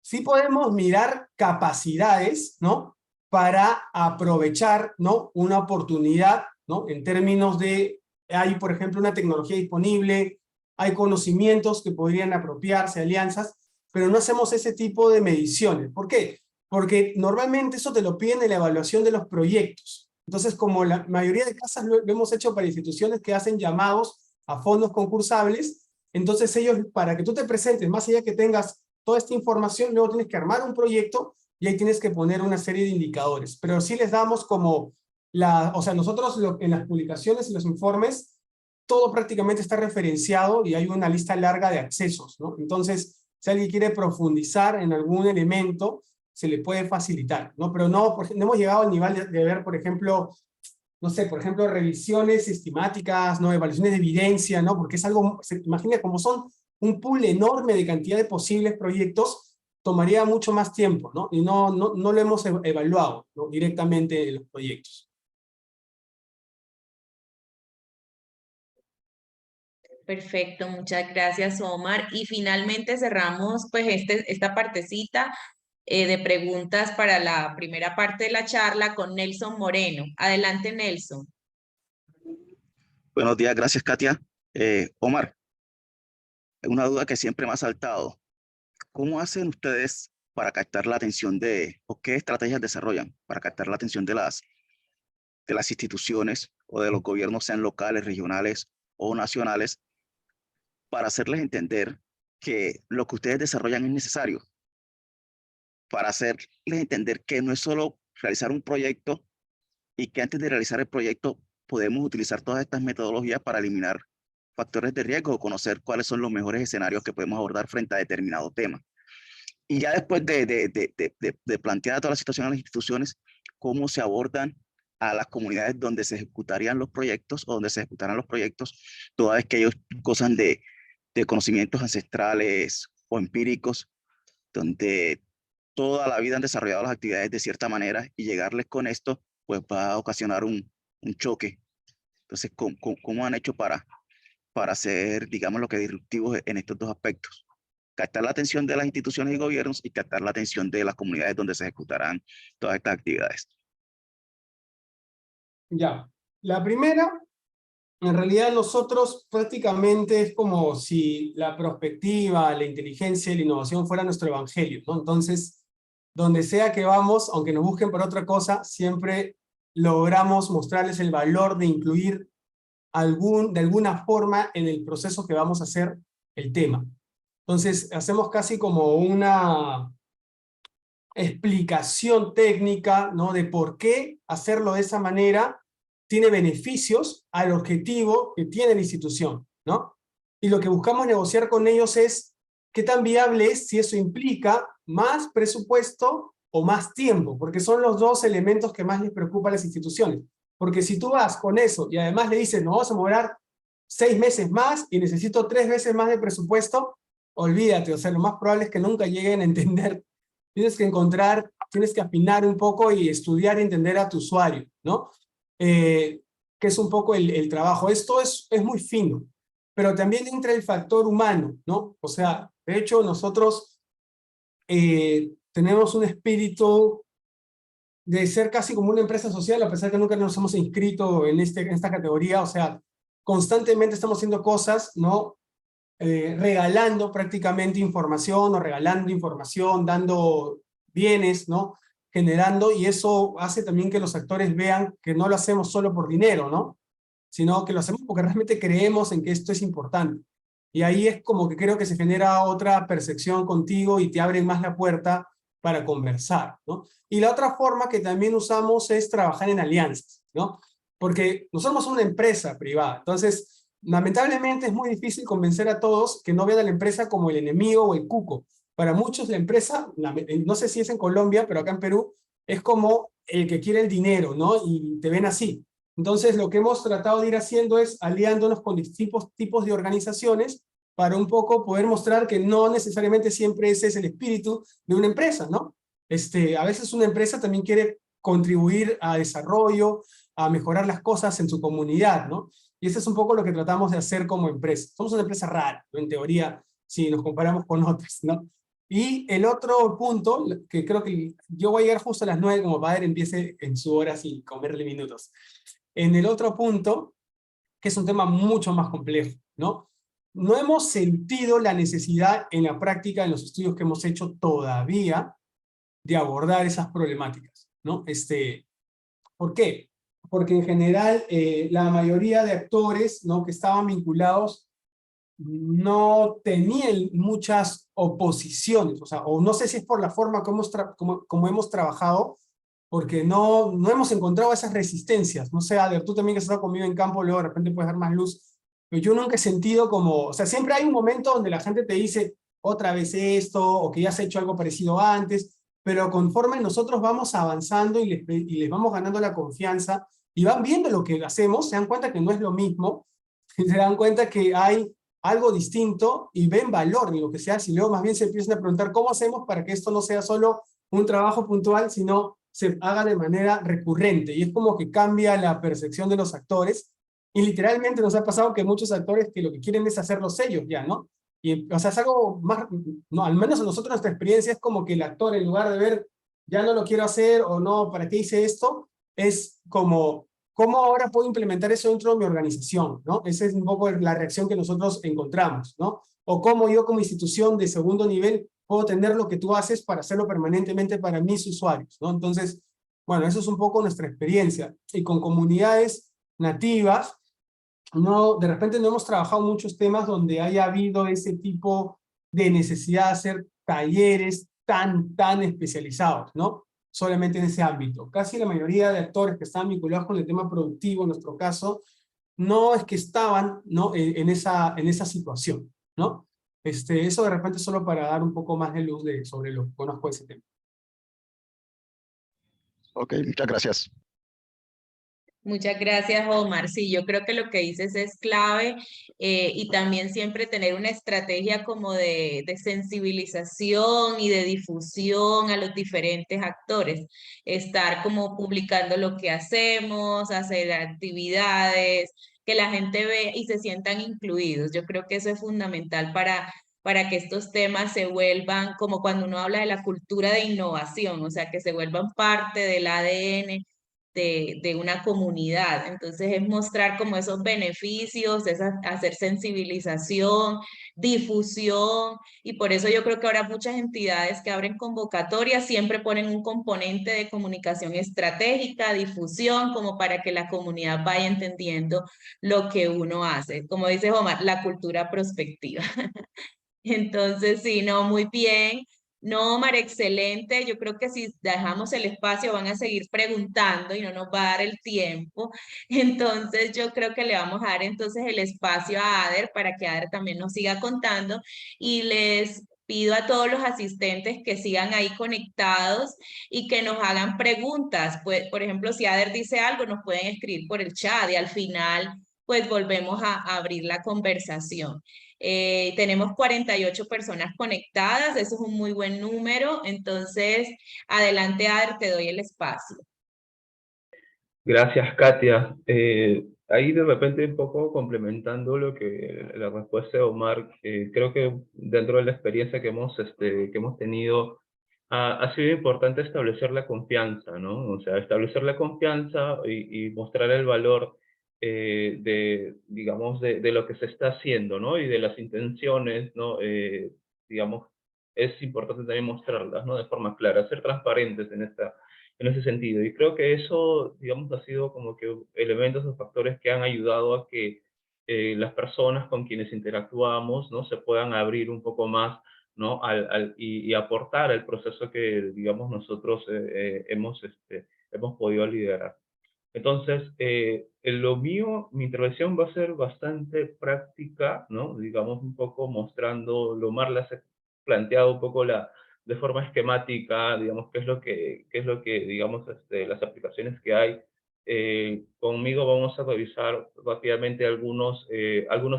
Sí podemos mirar capacidades, ¿no? Para aprovechar, ¿no? Una oportunidad, ¿no? En términos de, hay por ejemplo una tecnología disponible, hay conocimientos que podrían apropiarse, alianzas, pero no hacemos ese tipo de mediciones. ¿Por qué? Porque normalmente eso te lo piden en la evaluación de los proyectos. Entonces, como la mayoría de casas lo hemos hecho para instituciones que hacen llamados a fondos concursables, entonces ellos, para que tú te presentes, más allá que tengas toda esta información, luego tienes que armar un proyecto y ahí tienes que poner una serie de indicadores. Pero sí les damos como o sea, nosotros en las publicaciones y los informes, todo prácticamente está referenciado y hay una lista larga de accesos, ¿no? Entonces, si alguien quiere profundizar en algún elemento, se le puede facilitar, ¿no? Pero no hemos llegado al nivel de ver, por ejemplo, no sé, por ejemplo, revisiones sistemáticas, ¿no? Evaluaciones de evidencia, ¿no? Porque es algo, imagina, como son un pool enorme de cantidad de posibles proyectos, tomaría mucho más tiempo, ¿no? Y no lo hemos evaluado, ¿no? Directamente en los proyectos. Perfecto, muchas gracias, Omar. Y finalmente cerramos pues esta partecita de preguntas para la primera parte de la charla con Nelson Moreno. Adelante, Nelson. Buenos días, gracias, Katia. Omar, una duda que siempre me ha saltado. ¿Cómo hacen ustedes para captar la atención o qué estrategias desarrollan para captar la atención de las instituciones o de los gobiernos, sean locales, regionales o nacionales, para hacerles entender que lo que ustedes desarrollan es necesario, para hacerles entender que no es solo realizar un proyecto y que antes de realizar el proyecto podemos utilizar todas estas metodologías para eliminar factores de riesgo o conocer cuáles son los mejores escenarios que podemos abordar frente a determinado tema? Y ya después de plantear toda la situación a las instituciones, ¿cómo se abordan a las comunidades donde se ejecutarían los proyectos o donde se ejecutarán los proyectos, toda vez que ellos gozan de conocimientos ancestrales o empíricos, donde toda la vida han desarrollado las actividades de cierta manera, y llegarles con esto pues va a ocasionar un choque? Entonces, ¿cómo han hecho para ser, digamos, lo que disruptivos en estos dos aspectos? Captar la atención de las instituciones y gobiernos y captar la atención de las comunidades donde se ejecutarán todas estas actividades. Ya, la primera, en realidad nosotros prácticamente es como si la perspectiva, la inteligencia y la innovación fuera nuestro evangelio, ¿no? Entonces, donde sea que vamos, aunque nos busquen por otra cosa, siempre logramos mostrarles el valor de incluir de alguna forma en el proceso que vamos a hacer el tema. Entonces, hacemos casi como una explicación técnica, ¿no? De por qué hacerlo de esa manera tiene beneficios al objetivo que tiene la institución, ¿no? Y lo que buscamos negociar con ellos es qué tan viable es si eso implica más presupuesto o más tiempo, porque son los dos elementos que más les preocupan a las instituciones. Porque si tú vas con eso y además le dices, nos vamos a demorar 6 meses más y necesito 3 veces más de presupuesto, olvídate, o sea, lo más probable es que nunca lleguen a entender. Tienes que encontrar, tienes que afinar un poco y estudiar y entender a tu usuario, ¿no? Que es un poco el trabajo. Esto es muy fino, pero también entra el factor humano, ¿no? O sea, de hecho, nosotros tenemos un espíritu de ser casi como una empresa social, a pesar que nunca nos hemos inscrito en esta categoría. O sea, constantemente estamos haciendo cosas, ¿no? Regalando prácticamente información, o regalando información, dando bienes, ¿no? Generando, y eso hace también que los actores vean que no lo hacemos solo por dinero, ¿no? Sino que lo hacemos porque realmente creemos en que esto es importante. Y ahí es como que creo que se genera otra percepción contigo y te abren más la puerta para conversar, ¿no? Y la otra forma que también usamos es trabajar en alianzas, ¿no? Porque nosotros somos una empresa privada, entonces lamentablemente es muy difícil convencer a todos que no vean a la empresa como el enemigo o el cuco. Para muchos la empresa, no sé si es en Colombia, pero acá en Perú, es como el que quiere el dinero, ¿no? Y te ven así. Entonces lo que hemos tratado de ir haciendo es aliándonos con distintos tipos de organizaciones para un poco poder mostrar que no necesariamente siempre ese es el espíritu de una empresa, ¿no? A veces una empresa también quiere contribuir a desarrollo, a mejorar las cosas en su comunidad, ¿no? Y eso es un poco lo que tratamos de hacer como empresa. Somos una empresa rara, ¿no? En teoría, si nos comparamos con otras, ¿no? Y el otro punto, que creo que yo voy a llegar justo a las 9 como padre empiece en su hora sin comerle minutos. En el otro punto, que es un tema mucho más complejo, ¿no? No hemos sentido la necesidad en la práctica, en los estudios que hemos hecho todavía, de abordar esas problemáticas, ¿no? ¿Por qué? Porque en general la mayoría de actores, ¿no?, que estaban vinculados no tenían muchas oposiciones, o sea, o no sé si es por la forma como hemos trabajado, porque no hemos encontrado esas resistencias. No sé, Ader, tú también que has estado conmigo en campo, luego de repente puedes dar más luz, pero yo nunca he sentido como, o sea, siempre hay un momento donde la gente te dice, otra vez esto, o que ya has hecho algo parecido antes, pero conforme nosotros vamos avanzando y les vamos ganando la confianza, y van viendo lo que hacemos, se dan cuenta que no es lo mismo, se dan cuenta que hay algo distinto y ven valor en lo que se hace, y luego más bien se empiezan a preguntar cómo hacemos para que esto no sea solo un trabajo puntual, sino se haga de manera recurrente, y es como que cambia la percepción de los actores, y literalmente nos ha pasado que muchos actores que lo que quieren es hacer los sellos ya, ¿no? Y, o sea, es algo más, no, al menos a nosotros nuestra experiencia es como que el actor, en lugar de ver, ya no lo quiero hacer, o no, ¿para qué hice esto? Es como, ¿cómo ahora puedo implementar eso dentro de mi organización? ¿No? Esa es un poco la reacción que nosotros encontramos, ¿no? O cómo yo como institución de segundo nivel puedo tener lo que tú haces para hacerlo permanentemente para mis usuarios, ¿no? Entonces, bueno, eso es un poco nuestra experiencia. Y con comunidades nativas, no, de repente no hemos trabajado muchos temas donde haya habido ese tipo de necesidad de hacer talleres tan especializados, ¿no? Solamente en ese ámbito. Casi la mayoría de actores que estaban vinculados con el tema productivo, en nuestro caso, no es que estaban, ¿no?, en esa situación, ¿no? Eso de repente solo para dar un poco más de luz sobre lo que conozco de ese tema. Ok, muchas gracias. Muchas gracias, Omar. Sí, yo creo que lo que dices es clave, y también siempre tener una estrategia como de sensibilización y de difusión a los diferentes actores. Estar como publicando lo que hacemos, hacer actividades, que la gente vea y se sientan incluidos. Yo creo que eso es fundamental para que estos temas se vuelvan como cuando uno habla de la cultura de innovación, o sea, que se vuelvan parte del ADN de una comunidad. Entonces es mostrar como esos beneficios, hacer sensibilización, difusión, y por eso yo creo que ahora muchas entidades que abren convocatorias siempre ponen un componente de comunicación estratégica, difusión, como para que la comunidad vaya entendiendo lo que uno hace. Como dice Omar, la cultura prospectiva. Entonces, sí, no, muy bien. No, Omar, excelente. Yo creo que si dejamos el espacio van a seguir preguntando y no nos va a dar el tiempo. Entonces, yo creo que le vamos a dar entonces el espacio a Ader para que Ader también nos siga contando, y les pido a todos los asistentes que sigan ahí conectados y que nos hagan preguntas. Pues, por ejemplo, si Ader dice algo, nos pueden escribir por el chat y al final pues volvemos a abrir la conversación. Tenemos 48 personas conectadas, eso es un muy buen número, entonces adelante, Adri, te doy el espacio. Gracias, Katia. Ahí de repente un poco complementando lo que la respuesta de Omar, creo que dentro de la experiencia que hemos tenido, ha sido importante establecer la confianza, ¿no? O sea, establecer la confianza y mostrar el valor digamos, de lo que se está haciendo, ¿no? Y de las intenciones, ¿no? Digamos, es importante también mostrarlas, ¿no? De forma clara, ser transparentes en ese sentido. Y creo que eso, digamos, ha sido como que elementos o factores que han ayudado a que las personas con quienes interactuamos, ¿no? Se puedan abrir un poco más, ¿no? Y aportar al proceso que, digamos, nosotros hemos podido liderar. Entonces, en lo mío, mi intervención va a ser bastante práctica, ¿no? Digamos, un poco mostrando, lo Omar las he planteado un poco de forma esquemática, digamos, qué es lo que digamos, las aplicaciones que hay. Conmigo vamos a revisar rápidamente algunos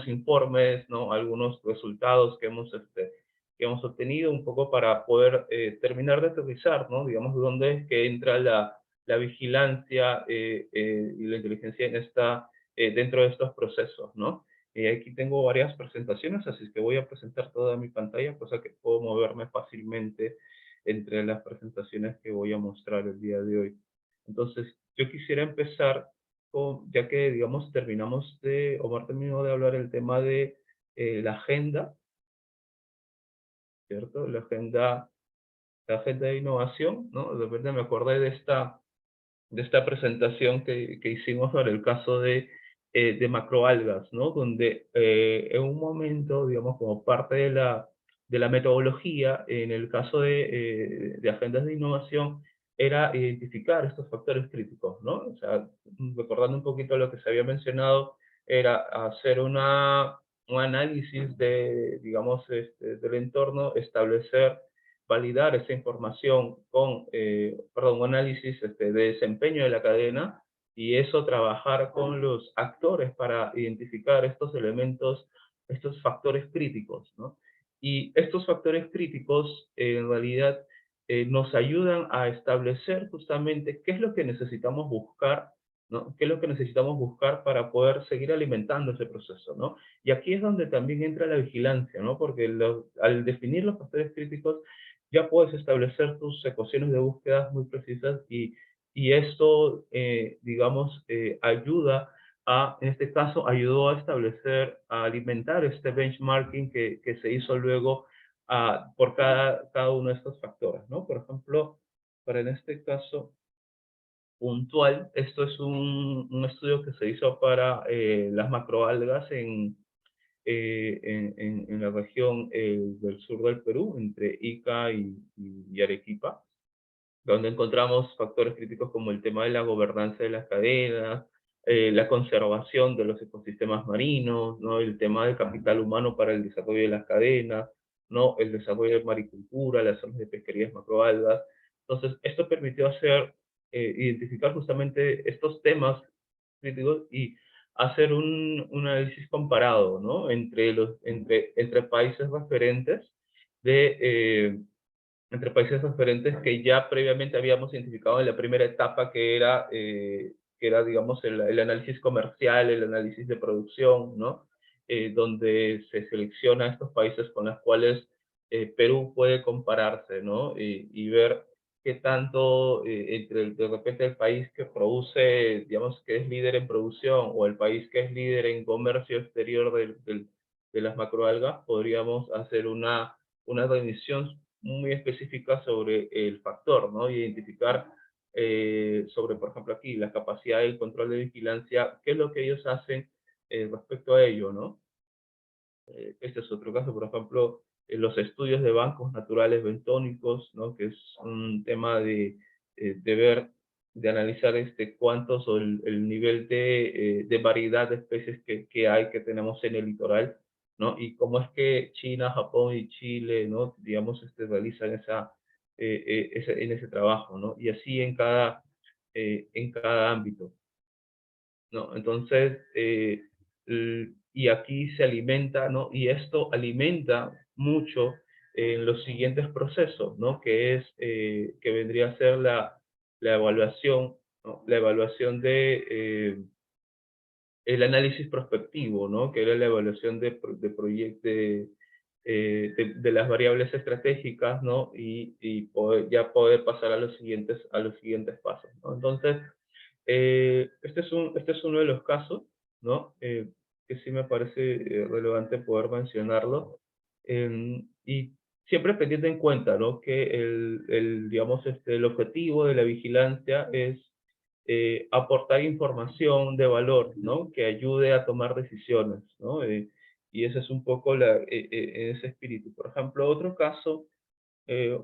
informes, ¿no? Algunos resultados que hemos obtenido un poco para poder terminar de aterrizar, ¿no? Digamos, dónde es que entra la vigilancia y la inteligencia dentro de estos procesos, ¿no? Aquí tengo varias presentaciones, así que voy a presentar toda mi pantalla, cosa que puedo moverme fácilmente entre las presentaciones que voy a mostrar el día de hoy. Entonces, yo quisiera empezar ya que, digamos, Omar terminó de hablar el tema de la agenda, ¿cierto? La agenda de innovación, ¿no? De repente me acordé de esta presentación que hicimos sobre el caso de macroalgas, ¿no? Donde en un momento, digamos, como parte de la metodología, en el caso de agendas de innovación, era identificar estos factores críticos, ¿no? O sea, recordando un poquito lo que se había mencionado, era hacer un análisis digamos, del entorno, establecer validar esa información con, un análisis de desempeño de la cadena y eso trabajar con los actores para identificar estos elementos, estos factores críticos, ¿no? Y estos factores críticos en realidad nos ayudan a establecer justamente qué es lo que necesitamos buscar, ¿no? ¿Qué es lo que necesitamos buscar para poder seguir alimentando ese proceso, ¿no? Y aquí es donde también entra la vigilancia, ¿no? Porque al definir los factores críticos, ya puedes establecer tus ecuaciones de búsqueda muy precisas y esto, digamos, en este caso, ayudó a establecer, a alimentar este benchmarking que se hizo luego por cada uno de estos factores, ¿no? Por ejemplo, para en este caso puntual, esto es un estudio que se hizo para las macroalgas en la región del sur del Perú, entre Ica y Arequipa, donde encontramos factores críticos como el tema de la gobernanza de las cadenas, la conservación de los ecosistemas marinos, ¿no? El tema del capital humano para el desarrollo de las cadenas, ¿no? El desarrollo de maricultura, las zonas de pesquerías macroalgas. Entonces, esto permitió identificar justamente estos temas críticos y hacer un análisis comparado, ¿no? Entre países referentes entre países referentes que ya previamente habíamos identificado en la primera etapa, que era digamos, el análisis comercial, el análisis de producción, ¿no? Donde se selecciona estos países con los cuales Perú puede compararse, ¿no? Y ver qué tanto de repente el país que produce, digamos, que es líder en producción, o el país que es líder en comercio exterior de las macroalgas, podríamos hacer una definición muy específica sobre el factor, ¿no? Identificar sobre, por ejemplo, aquí, la capacidad del control de vigilancia, qué es lo que ellos hacen respecto a ello, ¿no? Este es otro caso, por ejemplo, los estudios de bancos naturales bentónicos, ¿no? Que es un tema de ver, de analizar cuántos o el nivel de variedad de especies que tenemos en el litoral, ¿no? Y cómo es que China, Japón y Chile, ¿no? Digamos, realizan en ese trabajo, ¿no? Y así en cada ámbito, ¿no? Entonces, y aquí se alimenta, ¿no? Y esto alimenta mucho en los siguientes procesos, ¿no? Que es, que vendría a ser la evaluación, ¿no? La evaluación de el análisis prospectivo, ¿no? Que era la evaluación de proyectos, de las variables estratégicas, ¿no? Y ya poder pasar a los siguientes pasos, ¿no? Entonces, este es uno de los casos, ¿no? Que sí me parece relevante poder mencionarlo. Y siempre teniendo en cuenta, ¿no? Que digamos, el objetivo de la vigilancia es aportar información de valor, ¿no? Que ayude a tomar decisiones, ¿no? Y ese es un poco ese espíritu. Por ejemplo, otro caso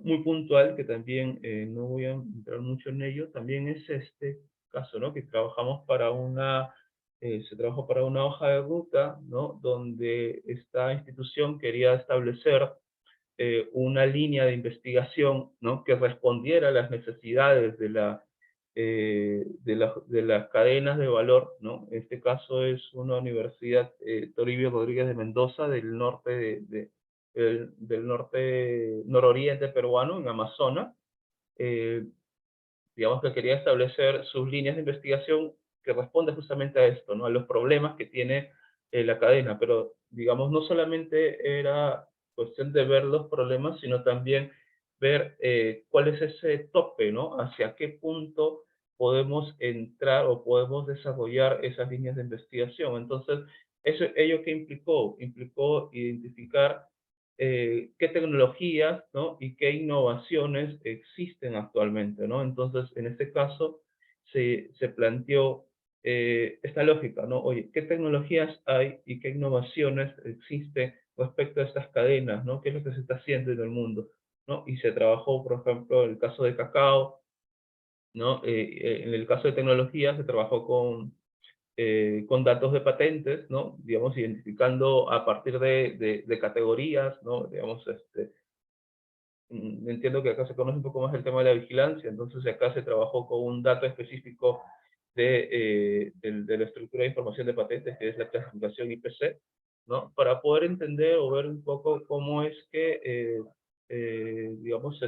muy puntual, que también no voy a entrar mucho en ello, también es este caso, ¿no? Que trabajamos para se trabajó para una hoja de ruta, ¿no? Donde esta institución quería establecer una línea de investigación, ¿no? Que respondiera a las necesidades de las cadenas de valor, ¿no? En este caso es una universidad, Toribio Rodríguez de Mendoza, del norte del norte nororiente peruano, en Amazonas. eh, digamos que quería establecer sus líneas de investigación que responden justamente a esto, ¿no? A los problemas que tiene la cadena, pero digamos no solamente era cuestión de ver los problemas, sino también ver cuál es ese tope, ¿no? Hacia qué punto podemos entrar o podemos desarrollar esas líneas de investigación. Entonces, ello que implicó identificar qué tecnologías, ¿no? Y qué innovaciones existen actualmente, ¿no? Entonces, en este caso, se planteó esta lógica, ¿no? Oye, ¿qué tecnologías hay y qué innovaciones existen respecto a estas cadenas, ¿no? ¿Qué es lo que se está haciendo en el mundo, ¿no? Y se trabajó, por ejemplo, en el caso de cacao, ¿no? En el caso de tecnología se trabajó con datos de patentes, ¿no? Digamos, identificando a partir de categorías, ¿no? Digamos, entiendo que acá se conoce un poco más el tema de la vigilancia, entonces acá se trabajó con un dato específico de la estructura de información de patentes, que es la clasificación IPC, ¿no? Para poder entender o ver un poco cómo es que, digamos,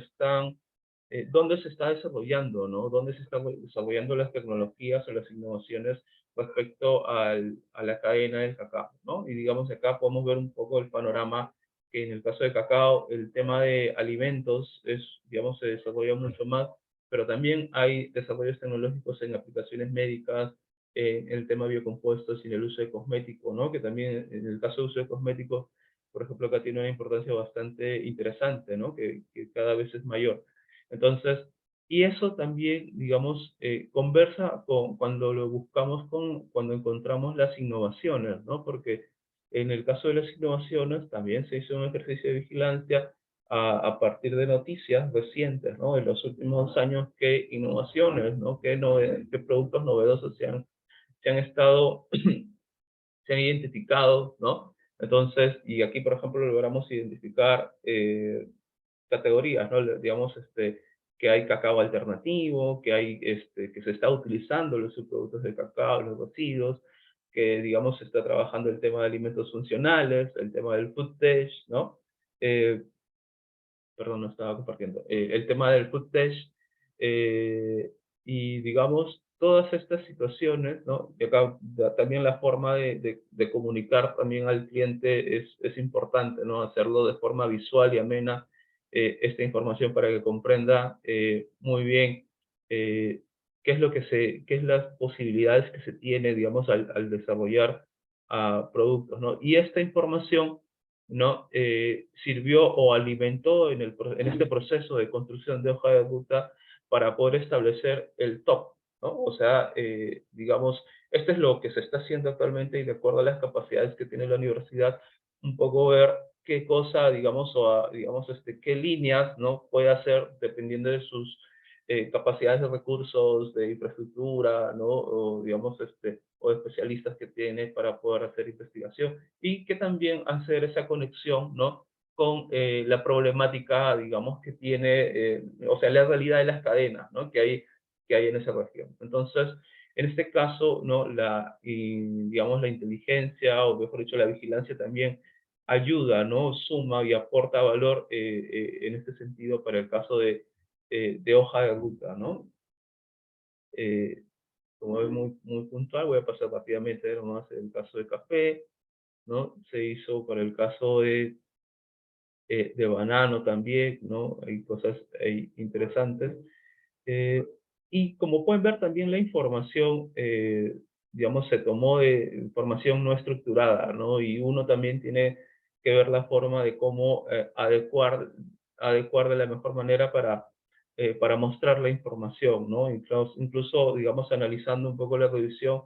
dónde se está desarrollando, ¿no? Dónde se están desarrollando las tecnologías o las innovaciones respecto a la cadena del cacao, ¿no? Y digamos, acá podemos ver un poco el panorama que en el caso de cacao, el tema de alimentos digamos, se desarrolla mucho más, pero también hay desarrollos tecnológicos en aplicaciones médicas, en el tema de biocompuestos y en el uso de cosméticos, ¿no? Que también en el caso de uso de cosméticos, por ejemplo, acá tiene una importancia bastante interesante, ¿no? Que cada vez es mayor. Entonces, y eso también, digamos, conversa cuando lo buscamos cuando encontramos las innovaciones, ¿no? Porque en el caso de las innovaciones también se hizo un ejercicio de vigilancia a partir de noticias recientes, ¿no? En los últimos años, qué innovaciones, ¿no? Qué productos novedosos se han estado, se han identificado, ¿no? Entonces, y aquí, por ejemplo, logramos identificar categorías, ¿no? Digamos, que hay cacao alternativo, que se está utilizando los subproductos de cacao, los residuos, que, digamos, se está trabajando el tema de alimentos funcionales, el tema del food test, ¿no? Eh, Perdón, no estaba compartiendo. El tema del food test, y, digamos, todas estas situaciones, ¿no? Y acá también la forma de comunicar también al cliente es importante, ¿no? Hacerlo de forma visual y amena, esta información para que comprenda muy bien qué es qué es las posibilidades que se tiene, digamos, al desarrollar productos, ¿no? Y esta información, ¿no? Sirvió o alimentó en este proceso de construcción de hoja de ruta para poder establecer el top, ¿no? O sea, digamos, esto es lo que se está haciendo actualmente y de acuerdo a las capacidades que tiene la universidad, un poco ver qué cosa, digamos, digamos, qué líneas, ¿no? Puede hacer dependiendo de sus capacidades de recursos, de infraestructura, ¿no? O, digamos, o de especialistas que tiene para poder hacer investigación y que también hacer esa conexión, ¿no? Con la problemática, digamos, que tiene, o sea, la realidad de las cadenas, ¿no? Que hay en esa región. Entonces, En este caso, ¿no? Digamos, la inteligencia, o mejor dicho, la vigilancia también ayuda, ¿no? Suma y aporta valor en este sentido para el caso de hoja de ruta, ¿no? Como es muy puntual, voy a pasar rápidamente nomás el caso de café, ¿no? Se hizo para el caso de banano también, ¿no? Hay cosas ahí interesantes. Eh, y como pueden ver también la información, digamos, se tomó de información no estructurada, ¿no? Y uno también tiene que ver la forma de cómo adecuar de la mejor manera para mostrar la información, ¿no? Incluso, digamos, analizando un poco la revisión,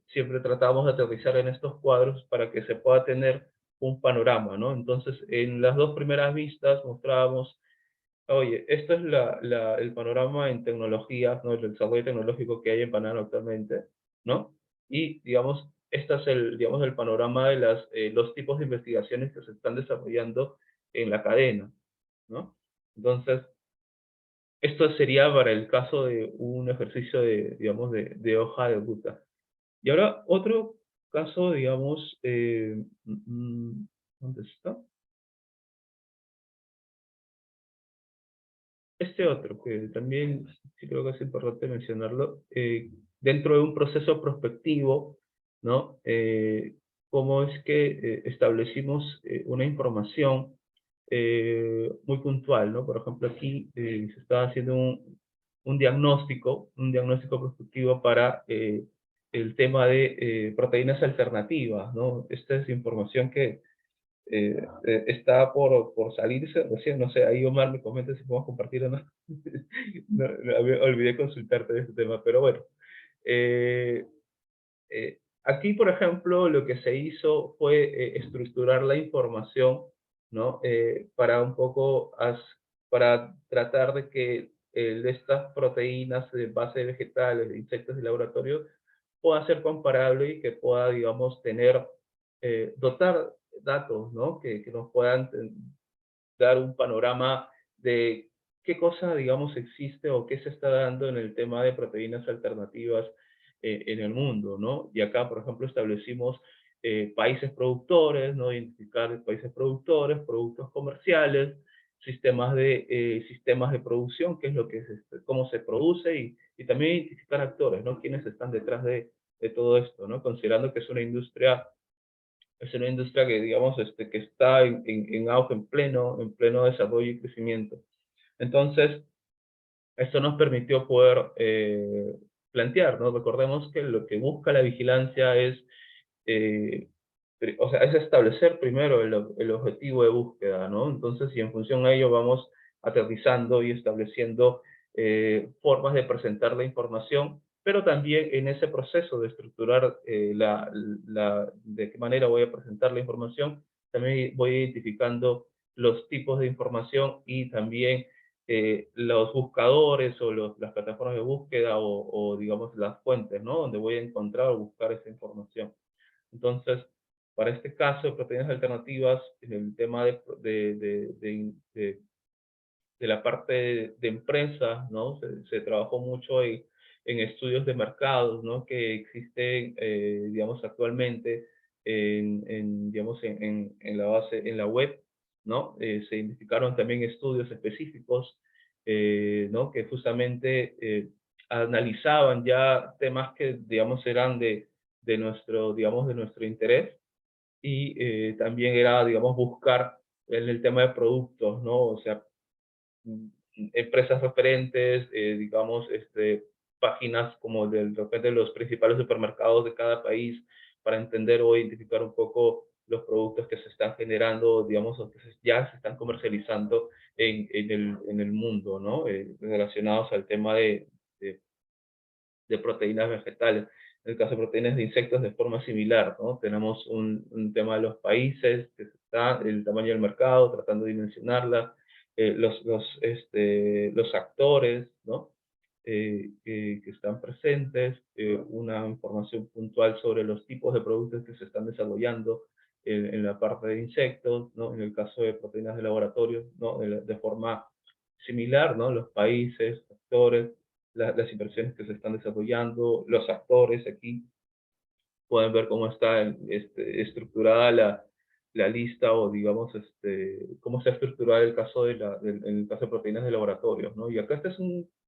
siempre tratamos de aterrizar en estos cuadros para que se pueda tener un panorama, ¿no? Entonces, en las dos primeras vistas mostrábamos, oye, esto es el panorama en tecnologías, ¿no? El desarrollo tecnológico que hay en Panamá actualmente, ¿no? Y, digamos, este es digamos, el panorama de los tipos de investigaciones que se están desarrollando en la cadena, ¿no? Entonces, esto sería para el caso de un ejercicio digamos, de hoja de ruta. Y ahora, otro caso, digamos, ¿dónde está? Este otro, que también sí creo que es importante mencionarlo, dentro de un proceso prospectivo, ¿no? Cómo es que establecimos una información muy puntual, ¿no? Por ejemplo, aquí se está haciendo un diagnóstico prospectivo para el tema de proteínas alternativas, ¿no? Esta es información que está por salirse recién, no sé, ahí Omar me comenta si podemos compartir o no. Olvidé consultarte de este tema, pero bueno. Eh, Aquí, por ejemplo, lo que se hizo fue estructurar la información, ¿no? Para un poco, para tratar de que estas proteínas de base de vegetales, de insectos de laboratorio, pueda ser comparable y que pueda, digamos, dotar datos, ¿no? Que nos puedan dar un panorama de qué cosa, digamos, existe o qué se está dando en el tema de proteínas alternativas en el mundo, ¿no? Y acá, por ejemplo, establecimos países productores, ¿no? Identificar países productores, productos comerciales, sistemas de producción, qué es lo que es, cómo se produce, y también identificar actores, ¿no? Quiénes están detrás de todo esto, ¿no? Considerando que es una industria que, digamos, que está en auge, en pleno desarrollo y crecimiento. Entonces, esto nos permitió poder plantear, ¿no? Recordemos que lo que busca la vigilancia eh, es establecer primero el objetivo de búsqueda, ¿no? Entonces, y en función a ello vamos aterrizando y estableciendo formas de presentar la información, pero también en ese proceso de estructurar de qué manera voy a presentar la información, también voy identificando los tipos de información y también los buscadores o las plataformas de búsqueda o, digamos, las fuentes, ¿no? Donde voy a encontrar o buscar esa información. Entonces, para este caso de proteínas alternativas, en el tema de la parte de empresas, ¿no? Se trabajó mucho en estudios de mercados, ¿no? Que existen, digamos, actualmente digamos, en la base, en la web, ¿no? Se identificaron también estudios específicos, ¿no? Que justamente analizaban ya temas que, digamos, eran digamos, de nuestro interés, y también era, digamos, buscar en el tema de productos, ¿no? O sea, mm, empresas referentes, digamos, páginas como de repente los principales supermercados de cada país, para entender o identificar un poco los productos que se están generando, digamos, o que ya se están comercializando en el mundo, ¿no? Relacionados al tema de de proteínas vegetales. En el caso de proteínas de insectos, de forma similar, ¿no? Tenemos un tema de los países, que está el tamaño del mercado, tratando de dimensionarla, los actores, ¿no? Que están presentes, una información puntual sobre los tipos de productos que se están desarrollando en la parte de insectos, ¿no? En el caso de proteínas de laboratorio, ¿no? De forma similar, ¿no? Los países, actores, las inversiones que se están desarrollando, los actores aquí. Pueden ver cómo está estructurada la lista o, digamos, cómo está estructurado el caso en el caso de proteínas de laboratorios, ¿no? Y acá este es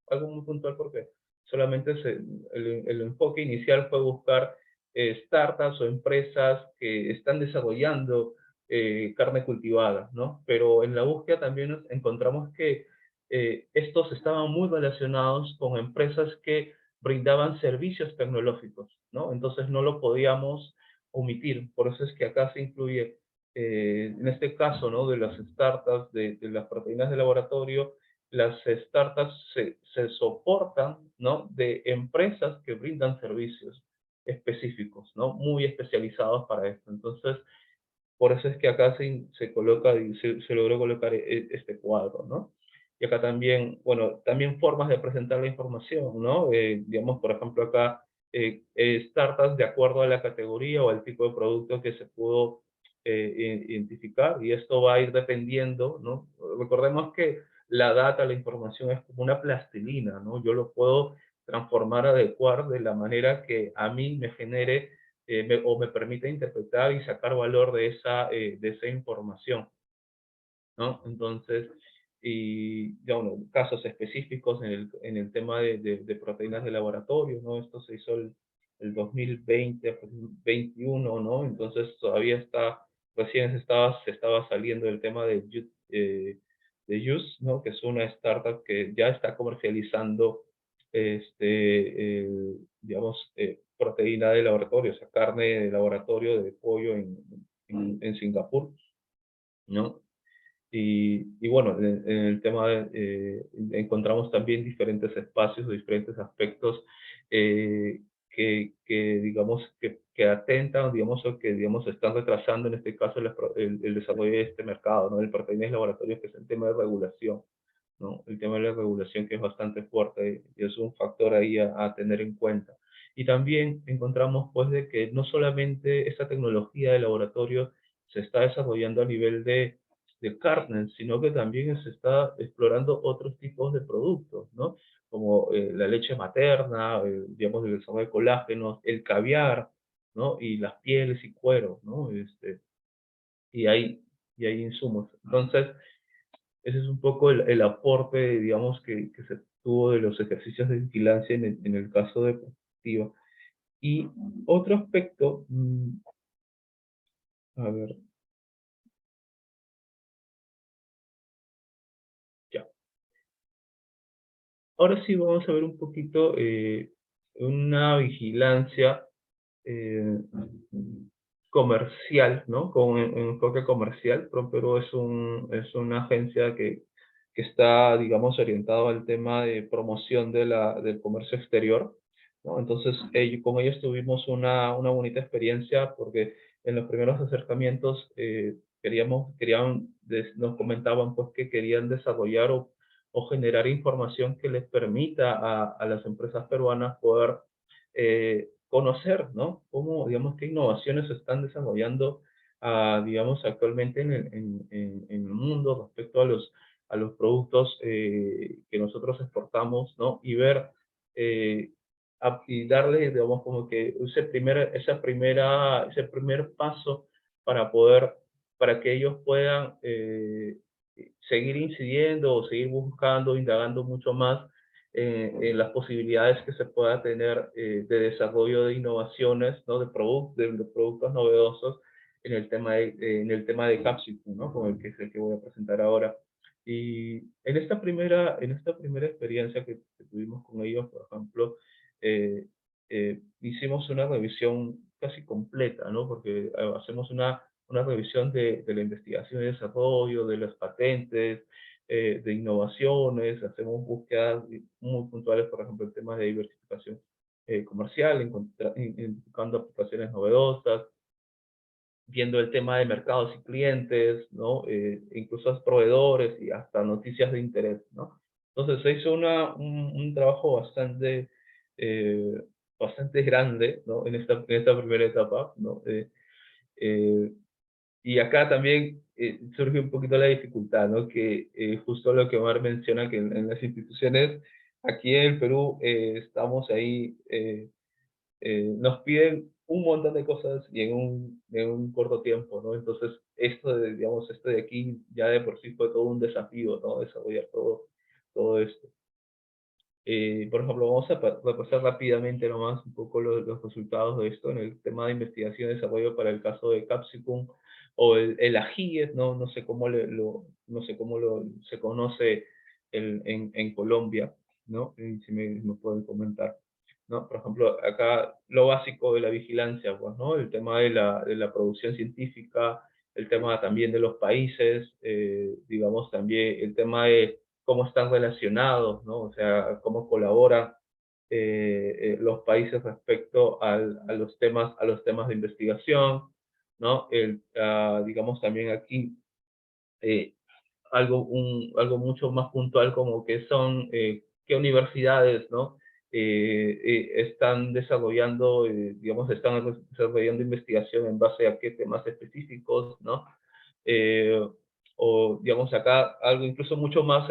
algo muy puntual porque solamente el enfoque inicial fue buscar startups o empresas que están desarrollando carne cultivada, ¿no? Pero en la búsqueda también encontramos que estos estaban muy relacionados con empresas que brindaban servicios tecnológicos, ¿no? Entonces no lo podíamos omitir. Por eso es que acá se incluye, en este caso, ¿no? De las startups, de las proteínas de laboratorio, las startups se soportan, ¿no? De empresas que brindan servicios específicos, ¿no? Muy especializados para esto. Entonces, por eso es que acá se coloca y se logró colocar este cuadro, ¿no? Y acá también, bueno, también formas de presentar la información, ¿no? Digamos, por ejemplo, acá startups de acuerdo a la categoría o al tipo de producto que se pudo identificar, y esto va a ir dependiendo, ¿no? Recordemos que la data, la información es como una plastilina, ¿no? Yo lo puedo transformar, adecuar de la manera que a mí me genere o me permite interpretar y sacar valor de esa información, ¿no? Entonces, y ya, bueno, casos específicos en el tema de proteínas de laboratorio, ¿no? Esto se hizo el 2020, 2021, ¿no? Entonces todavía recién se estaba saliendo del tema de Just, ¿no? Que es una startup que ya está comercializando, digamos, proteína de laboratorio, o sea, carne de laboratorio de pollo en Singapur, ¿no? Y bueno, en el tema encontramos también diferentes espacios, diferentes aspectos digamos, que atentan, digamos, o que, digamos, están retrasando, en este caso, el desarrollo de este mercado, ¿no? El proteínas de laboratorio, que es el tema de regulación, ¿no? El tema de la regulación, que es bastante fuerte y es un factor ahí a tener en cuenta. Y también encontramos, pues, de que no solamente esta tecnología de laboratorio se está desarrollando a nivel de carne, sino que también se está explorando otros tipos de productos, ¿no? Como la leche materna, digamos, el desarrollo de colágenos, el caviar, ¿no? Y las pieles y cuero, ¿no? Y hay insumos. Entonces, ese es un poco el aporte, digamos, que se tuvo de los ejercicios de vigilancia en el caso de Prospectiva. Y otro aspecto, a ver, ya. Ahora sí vamos a ver un poquito una vigilancia eh, comercial, ¿no? Con un enfoque comercial. ProPerú es una agencia que está, digamos, orientado al tema de promoción del comercio exterior, ¿no? Entonces, con ellos tuvimos una bonita experiencia porque en los primeros acercamientos nos comentaban, pues, que querían desarrollar o generar información que les permita a las empresas peruanas poder conocer, ¿no? Cómo, digamos, qué innovaciones se están desarrollando, digamos, actualmente en el mundo respecto a los productos que nosotros exportamos, ¿no? Y ver y darle, digamos, como que ese primer paso para para que ellos puedan seguir incidiendo o seguir buscando, indagando mucho más en las posibilidades que se pueda tener de desarrollo de innovaciones, ¿no? De productos novedosos en el tema de Capsicum, ¿no? Con el que es el que voy a presentar ahora. Y en esta primera experiencia que tuvimos con ellos, por ejemplo, hicimos una revisión casi completa, ¿no? Porque hacemos una revisión de la investigación y desarrollo, de las patentes, de innovaciones, hacemos búsquedas muy puntuales, por ejemplo, el tema de diversificación comercial, identificando aplicaciones novedosas, viendo el tema de mercados y clientes, ¿no? Incluso a proveedores y hasta noticias de interés, ¿no? Entonces se hizo un trabajo eh, bastante grande, ¿no? En esta primera etapa, ¿no? Eh, y acá también surge un poquito la dificultad, ¿no? Que justo lo que Omar menciona, que en las instituciones aquí en el Perú estamos ahí, nos piden un montón de cosas y en un corto tiempo, ¿no? Entonces, digamos, esto de aquí ya de por sí fue todo un desafío, ¿no? Desarrollar todo esto. Por ejemplo, vamos a repasar rápidamente nomás un poco los resultados de esto en el tema de investigación y desarrollo para el caso de Capsicum o el AGIES, ¿no? No sé cómo, no sé cómo se conoce en Colombia, ¿no? Y si me pueden comentar, ¿no? Por ejemplo, acá lo básico de la vigilancia, pues, ¿no? El tema de la producción científica, el tema también de los países, digamos, también el tema de cómo están relacionados, ¿no? O sea, cómo colaboran los países respecto a los temas de investigación, ¿no? Digamos también aquí eh, algo mucho más puntual como que son qué universidades, ¿no? Están desarrollando, digamos, están desarrollando investigación en base a qué temas específicos, ¿no? Eh, o, digamos, acá algo incluso mucho más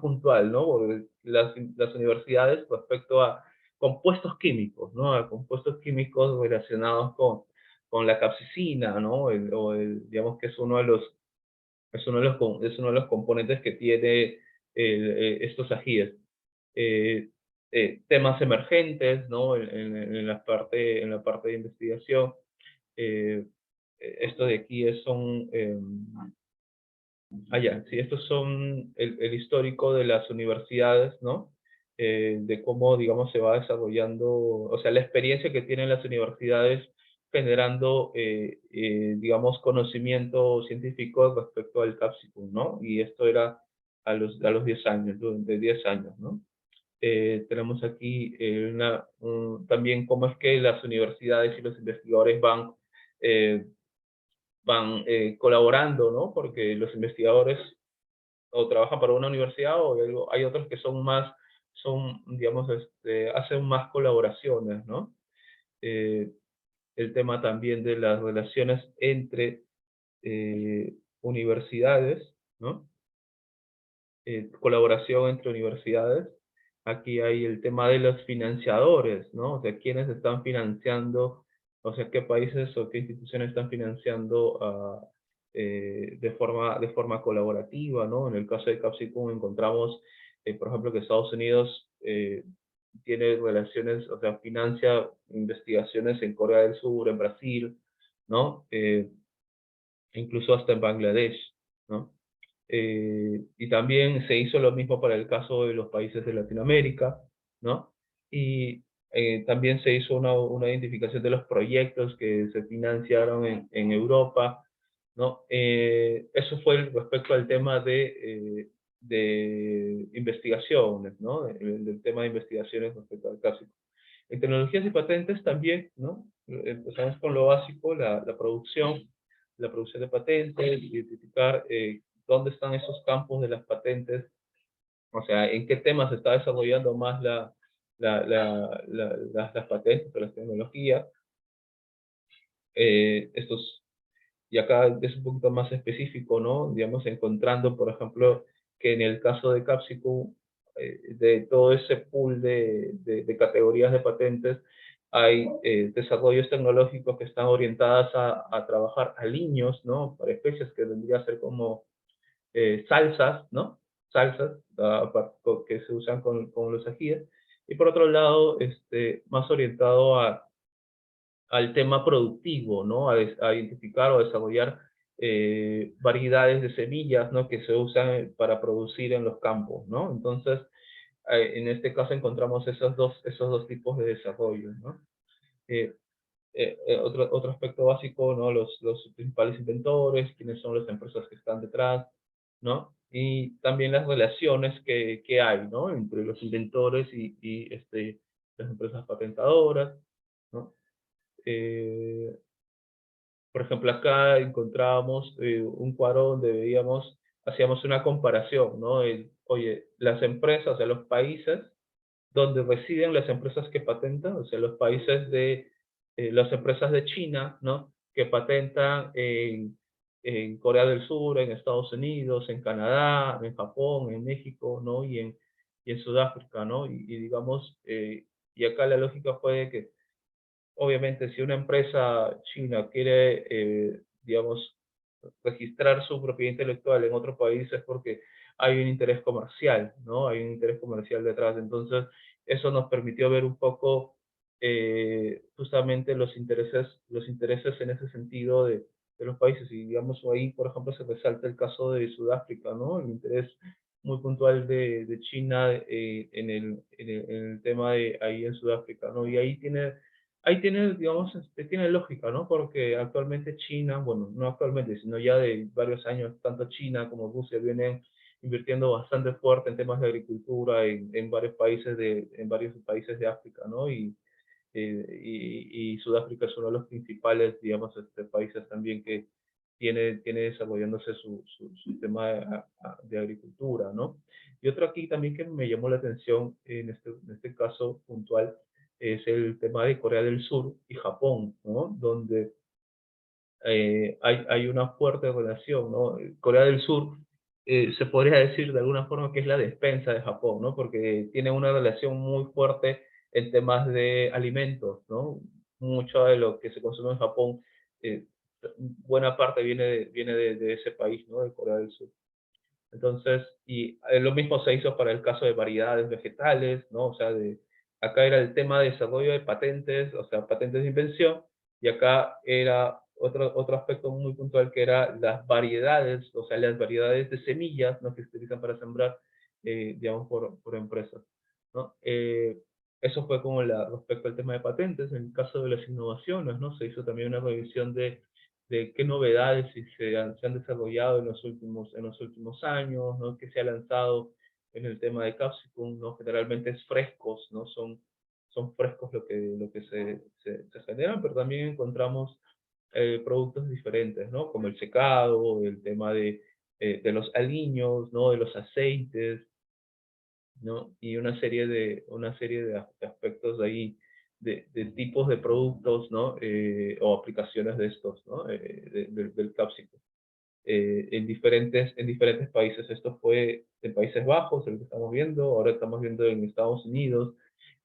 puntual, ¿no? Porque las universidades respecto a compuestos químicos, ¿no? A compuestos químicos relacionados con la capsicina, ¿no? Digamos que es uno de los es uno de los componentes que tiene estos ajíes. Eh, Temas emergentes, ¿no? En la parte de investigación. Estos de aquí son, sí, estos son el histórico de las universidades, ¿no? De cómo, digamos, se va desarrollando, o sea, la experiencia que tienen las universidades generando, digamos, conocimiento científico respecto al Capsicum, ¿no? Y esto era a los 10 años, de 10 años, ¿no? Tenemos aquí también cómo es que las universidades y los investigadores van colaborando, ¿no? Porque los investigadores o trabajan para una universidad o hay otros que digamos, hacen más colaboraciones, ¿no? Eh, el tema también de las relaciones entre universidades, ¿no? Colaboración entre universidades. Aquí hay el tema de los financiadores, ¿no? O sea, quiénes están financiando, o sea, qué países o qué instituciones están financiando de forma colaborativa, ¿no? En el caso de Capsicum encontramos, por ejemplo, que Estados Unidos tiene relaciones, o sea, financia investigaciones en Corea del Sur, en Brasil, ¿no? Incluso hasta en Bangladesh, ¿no? Y también se hizo lo mismo para el caso de los países de Latinoamérica, ¿no? Y también se hizo una identificación de los proyectos que se financiaron en Europa, ¿no? Eso fue respecto al tema de investigaciones, ¿no? Del tema de investigaciones respecto al caso. En tecnologías y patentes también, ¿no? Empezamos con lo básico, la producción de patentes, identificar dónde están esos campos de las patentes, o sea, en qué temas se está desarrollando más las patentes o las tecnologías. Y acá es un poquito más específico, ¿no? Digamos, encontrando, por ejemplo, que en el caso de Capsicum, de todo ese pool de categorías de patentes, hay desarrollos tecnológicos que están orientadas a trabajar aliños, ¿no? Para especies que vendría a ser como salsas, ¿no? Salsas que se usan con los ajíes. Y por otro lado, más orientado al tema productivo, ¿no? A identificar o desarrollar variedades de semillas, ¿no? Que se usan para producir en los campos, ¿no? Entonces, en este caso encontramos esos dos tipos de desarrollo, ¿no? Otro aspecto básico, ¿no? Los principales inventores, quiénes son las empresas que están detrás, ¿no? Y también las relaciones que hay, ¿no? Entre los inventores y las empresas patentadoras, ¿no? Por ejemplo, acá encontrábamos un cuadro donde hacíamos una comparación, ¿no? Oye, las empresas, o sea, los países donde residen las empresas que patentan, o sea, las empresas de China, ¿no? Que patentan en Corea del Sur, en Estados Unidos, en Canadá, en Japón, en México, ¿no? en Sudáfrica, ¿no? Y digamos, y acá la lógica fue de que, obviamente, si una empresa china quiere, digamos, registrar su propiedad intelectual en otro país es porque hay un interés comercial, ¿no? Hay un interés comercial detrás. Entonces, eso nos permitió ver un poco justamente los intereses en ese sentido de los países. Y digamos, ahí, por ejemplo, se resalta el caso de Sudáfrica, ¿no? El interés muy puntual de China en el tema de ahí en Sudáfrica, ¿no? Y ahí tiene, digamos, tiene lógica, ¿no? Porque actualmente China, bueno, no actualmente, sino ya de varios años, tanto China como Rusia vienen invirtiendo bastante fuerte en temas de agricultura en varios países de África, ¿no? Y Sudáfrica es uno de los principales, digamos, países también que tiene desarrollándose su tema de agricultura, ¿no? Y otro aquí también que me llamó la atención en este caso puntual es el tema de Corea del Sur y Japón, ¿no? Donde hay una fuerte relación, ¿no? Corea del Sur se podría decir de alguna forma que es la despensa de Japón, ¿no? Porque tiene una relación muy fuerte en temas de alimentos, ¿no? Mucho de lo que se consume en Japón, eh, buena parte viene de ese país, ¿no? De Corea del Sur. Entonces, y lo mismo se hizo para el caso de variedades vegetales, ¿no? O sea, acá era el tema de desarrollo de patentes, o sea, patentes de invención, y acá era otro aspecto muy puntual que era las variedades, o sea, las variedades de semillas, ¿no? Que se utilizan para sembrar, digamos, por empresas, ¿no? Eso fue como respecto al tema de patentes. En el caso de las innovaciones, ¿no? Se hizo también una revisión de qué novedades se han desarrollado en los últimos años, ¿no? Qué se ha lanzado en el tema de Capsicum, ¿no? Generalmente es frescos, ¿no? Son frescos lo que se generan, pero también encontramos productos diferentes, ¿no? Como el secado, el tema de los aliños, ¿no? De los aceites, ¿no? Y una serie de aspectos ahí, de tipos de productos, ¿no? O aplicaciones de estos, ¿no? Del cápsico. En diferentes países. Esto fue en Países Bajos, el que estamos viendo, ahora estamos viendo en Estados Unidos.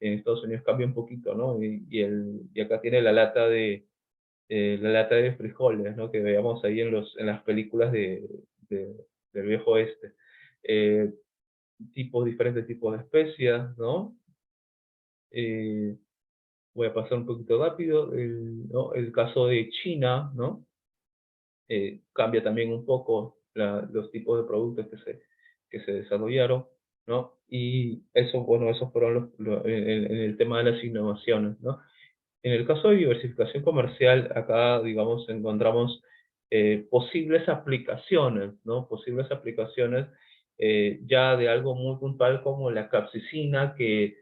En Estados Unidos cambia un poquito, ¿no? Y acá tiene la lata de frijoles, ¿no? Que veamos ahí en las películas de- del viejo oeste. Eh, Diferentes tipos de especias, ¿no? Eh, Voy a pasar un poquito rápido. ¿No? El caso de China, ¿no? Cambia también un poco los tipos de productos que se desarrollaron, ¿no? Y eso, bueno, esos fueron en el tema de las innovaciones, ¿no? En el caso de diversificación comercial, acá, digamos, encontramos posibles aplicaciones, ¿no? Posibles aplicaciones ya de algo muy puntual como la capsicina, que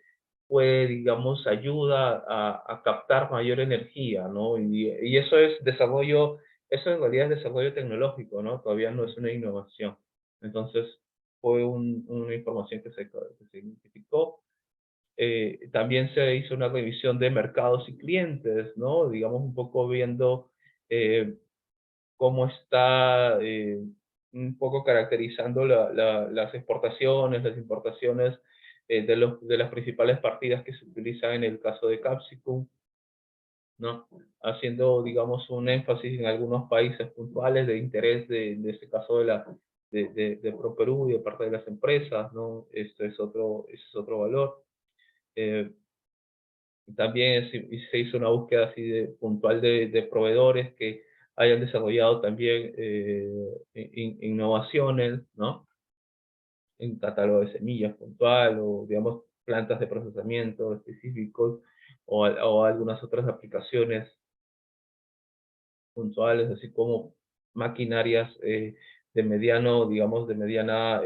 puede, digamos, ayuda a captar mayor energía, ¿no? Y eso es desarrollo, eso en realidad es desarrollo tecnológico, ¿no? Todavía no es una innovación. Entonces, fue una información que se identificó. También se hizo una revisión de mercados y clientes, ¿no? Digamos, un poco viendo eh, cómo está un poco caracterizando las exportaciones, las importaciones de las principales partidas que se utilizan en el caso de Capsicum, ¿no? Haciendo, digamos, un énfasis en algunos países puntuales de interés de este caso de ProPerú y de parte de las empresas, ¿no? Ese es otro valor. Eh, También se hizo una búsqueda así puntual de proveedores que hayan desarrollado también innovaciones, ¿no? En catálogo de semillas puntual o, digamos, plantas de procesamiento específicos o algunas otras aplicaciones puntuales, así como maquinarias de mediano, digamos, de mediana,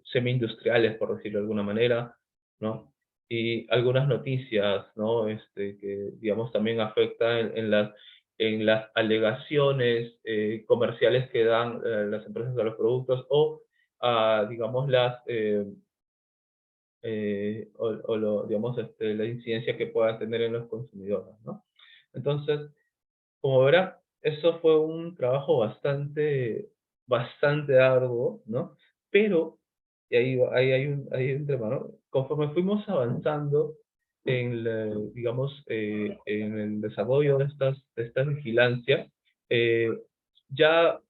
semi-industriales, por decirlo de alguna manera, ¿no? Y algunas noticias, ¿no? Que, digamos, también afectan en las alegaciones comerciales que dan las empresas a los productos o, digamos, digamos, la incidencia que puedan tener en los consumidores, ¿no? Entonces, como verá, eso fue un trabajo bastante arduo, ¿no? Pero y ahí hay un tema, ¿no? Conforme fuimos avanzando en, digamos, en el desarrollo de esta vigilancia, ya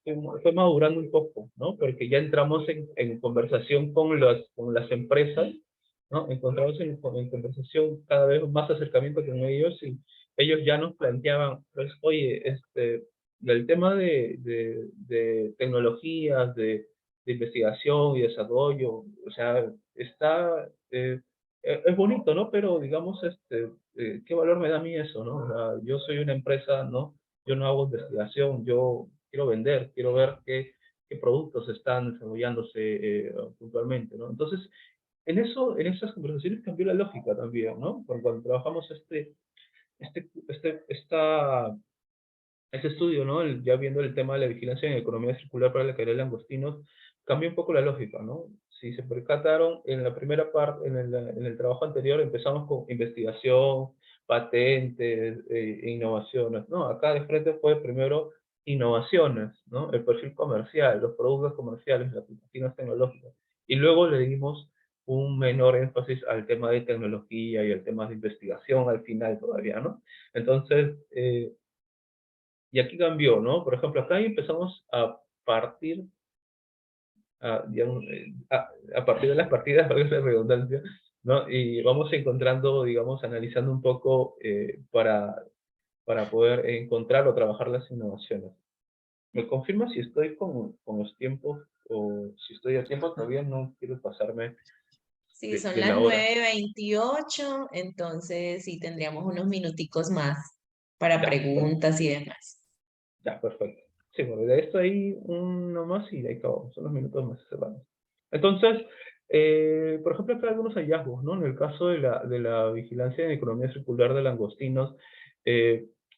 fue madurando un poco, ¿no? Porque ya entramos en conversación con las empresas, ¿no? Encontramos en conversación cada vez más acercamiento con ellos y ellos ya nos planteaban, pues, oye, el tema de tecnologías, de investigación y desarrollo, o sea, es bonito, ¿no? Pero digamos, ¿qué valor me da a mí eso, no? O sea, yo soy una empresa, ¿no? Yo no hago investigación, yo quiero vender, quiero ver qué productos están desarrollándose puntualmente, ¿no? Entonces, en esas conversaciones cambió la lógica también, ¿no? Cuando trabajamos este estudio, ¿no? Ya viendo el tema de la vigilancia en economía circular para la cadena de langostinos, cambia un poco la lógica, ¿no? Si se percataron, en la primera parte, en el trabajo anterior, empezamos con investigación, patentes, e innovaciones, ¿no? Acá de frente fue primero innovaciones, ¿no? El perfil comercial, los productos comerciales, las aplicaciones tecnológicas. Y luego le dimos un menor énfasis al tema de tecnología y al tema de investigación al final todavía, ¿no? Entonces, y aquí cambió, ¿no? Por ejemplo, acá empezamos a partir, digamos, a partir de las partidas, valga la redundancia, ¿no? Y vamos encontrando, digamos, analizando un poco para poder encontrar o trabajar las innovaciones. ¿Me confirma si estoy con los tiempos o si estoy a tiempo? Todavía no quiero pasarme Sí, son de las la hora. 9:28, entonces sí tendríamos unos minuticos más para Ya, preguntas y demás. ya, perfecto. Sí, bueno, de esto hay uno más y de ahí acabamos. Son los minutos más cerrados. Entonces, por ejemplo, acá hay algunos hallazgos, ¿no? En el caso de la vigilancia en economía circular de langostinos,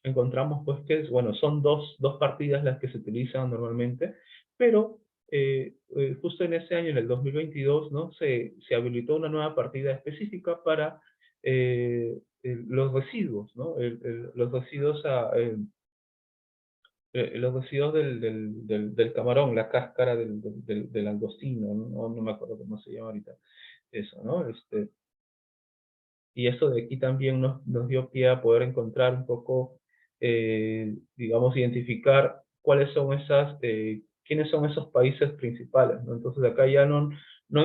encontramos pues que, bueno, son dos partidas las que se utilizan normalmente, pero justo en ese año, en el 2022, ¿no? Se habilitó una nueva partida específica para los residuos, ¿no? Los residuos los residuos del camarón, la cáscara del langostino, no me acuerdo cómo se llama ahorita eso, ¿no? Y eso de aquí también nos dio pie a poder encontrar un poco, digamos, identificar quiénes son esos países principales, ¿no? Entonces acá ya no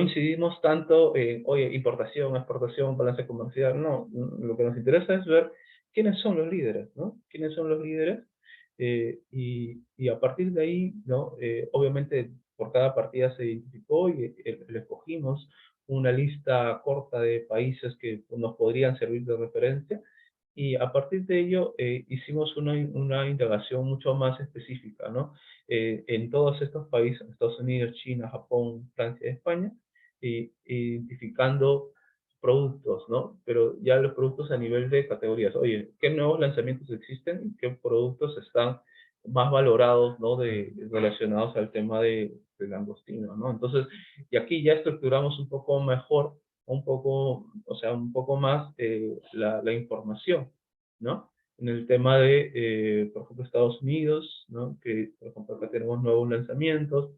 incidimos tanto en, oye, importación, exportación, balance comercial, no. Lo que nos interesa es ver quiénes son los líderes, ¿no? ¿Quiénes son los líderes? Y a partir de ahí, ¿no? Obviamente por cada partida se identificó y le escogimos una lista corta de países que nos podrían servir de referencia y a partir de ello hicimos una indagación mucho más específica, ¿no? En todos estos países, Estados Unidos, China, Japón, Francia y España, identificando productos, ¿no? Pero ya los productos a nivel de categorías. Oye, ¿qué nuevos lanzamientos existen? ¿Qué productos están más valorados, ¿no? Relacionados al tema de langostino, ¿no? Entonces, y aquí ya estructuramos un poco mejor, un poco más la información, ¿no? En el tema de, por ejemplo, Estados Unidos, ¿no? Que, por ejemplo, acá tenemos nuevos lanzamientos.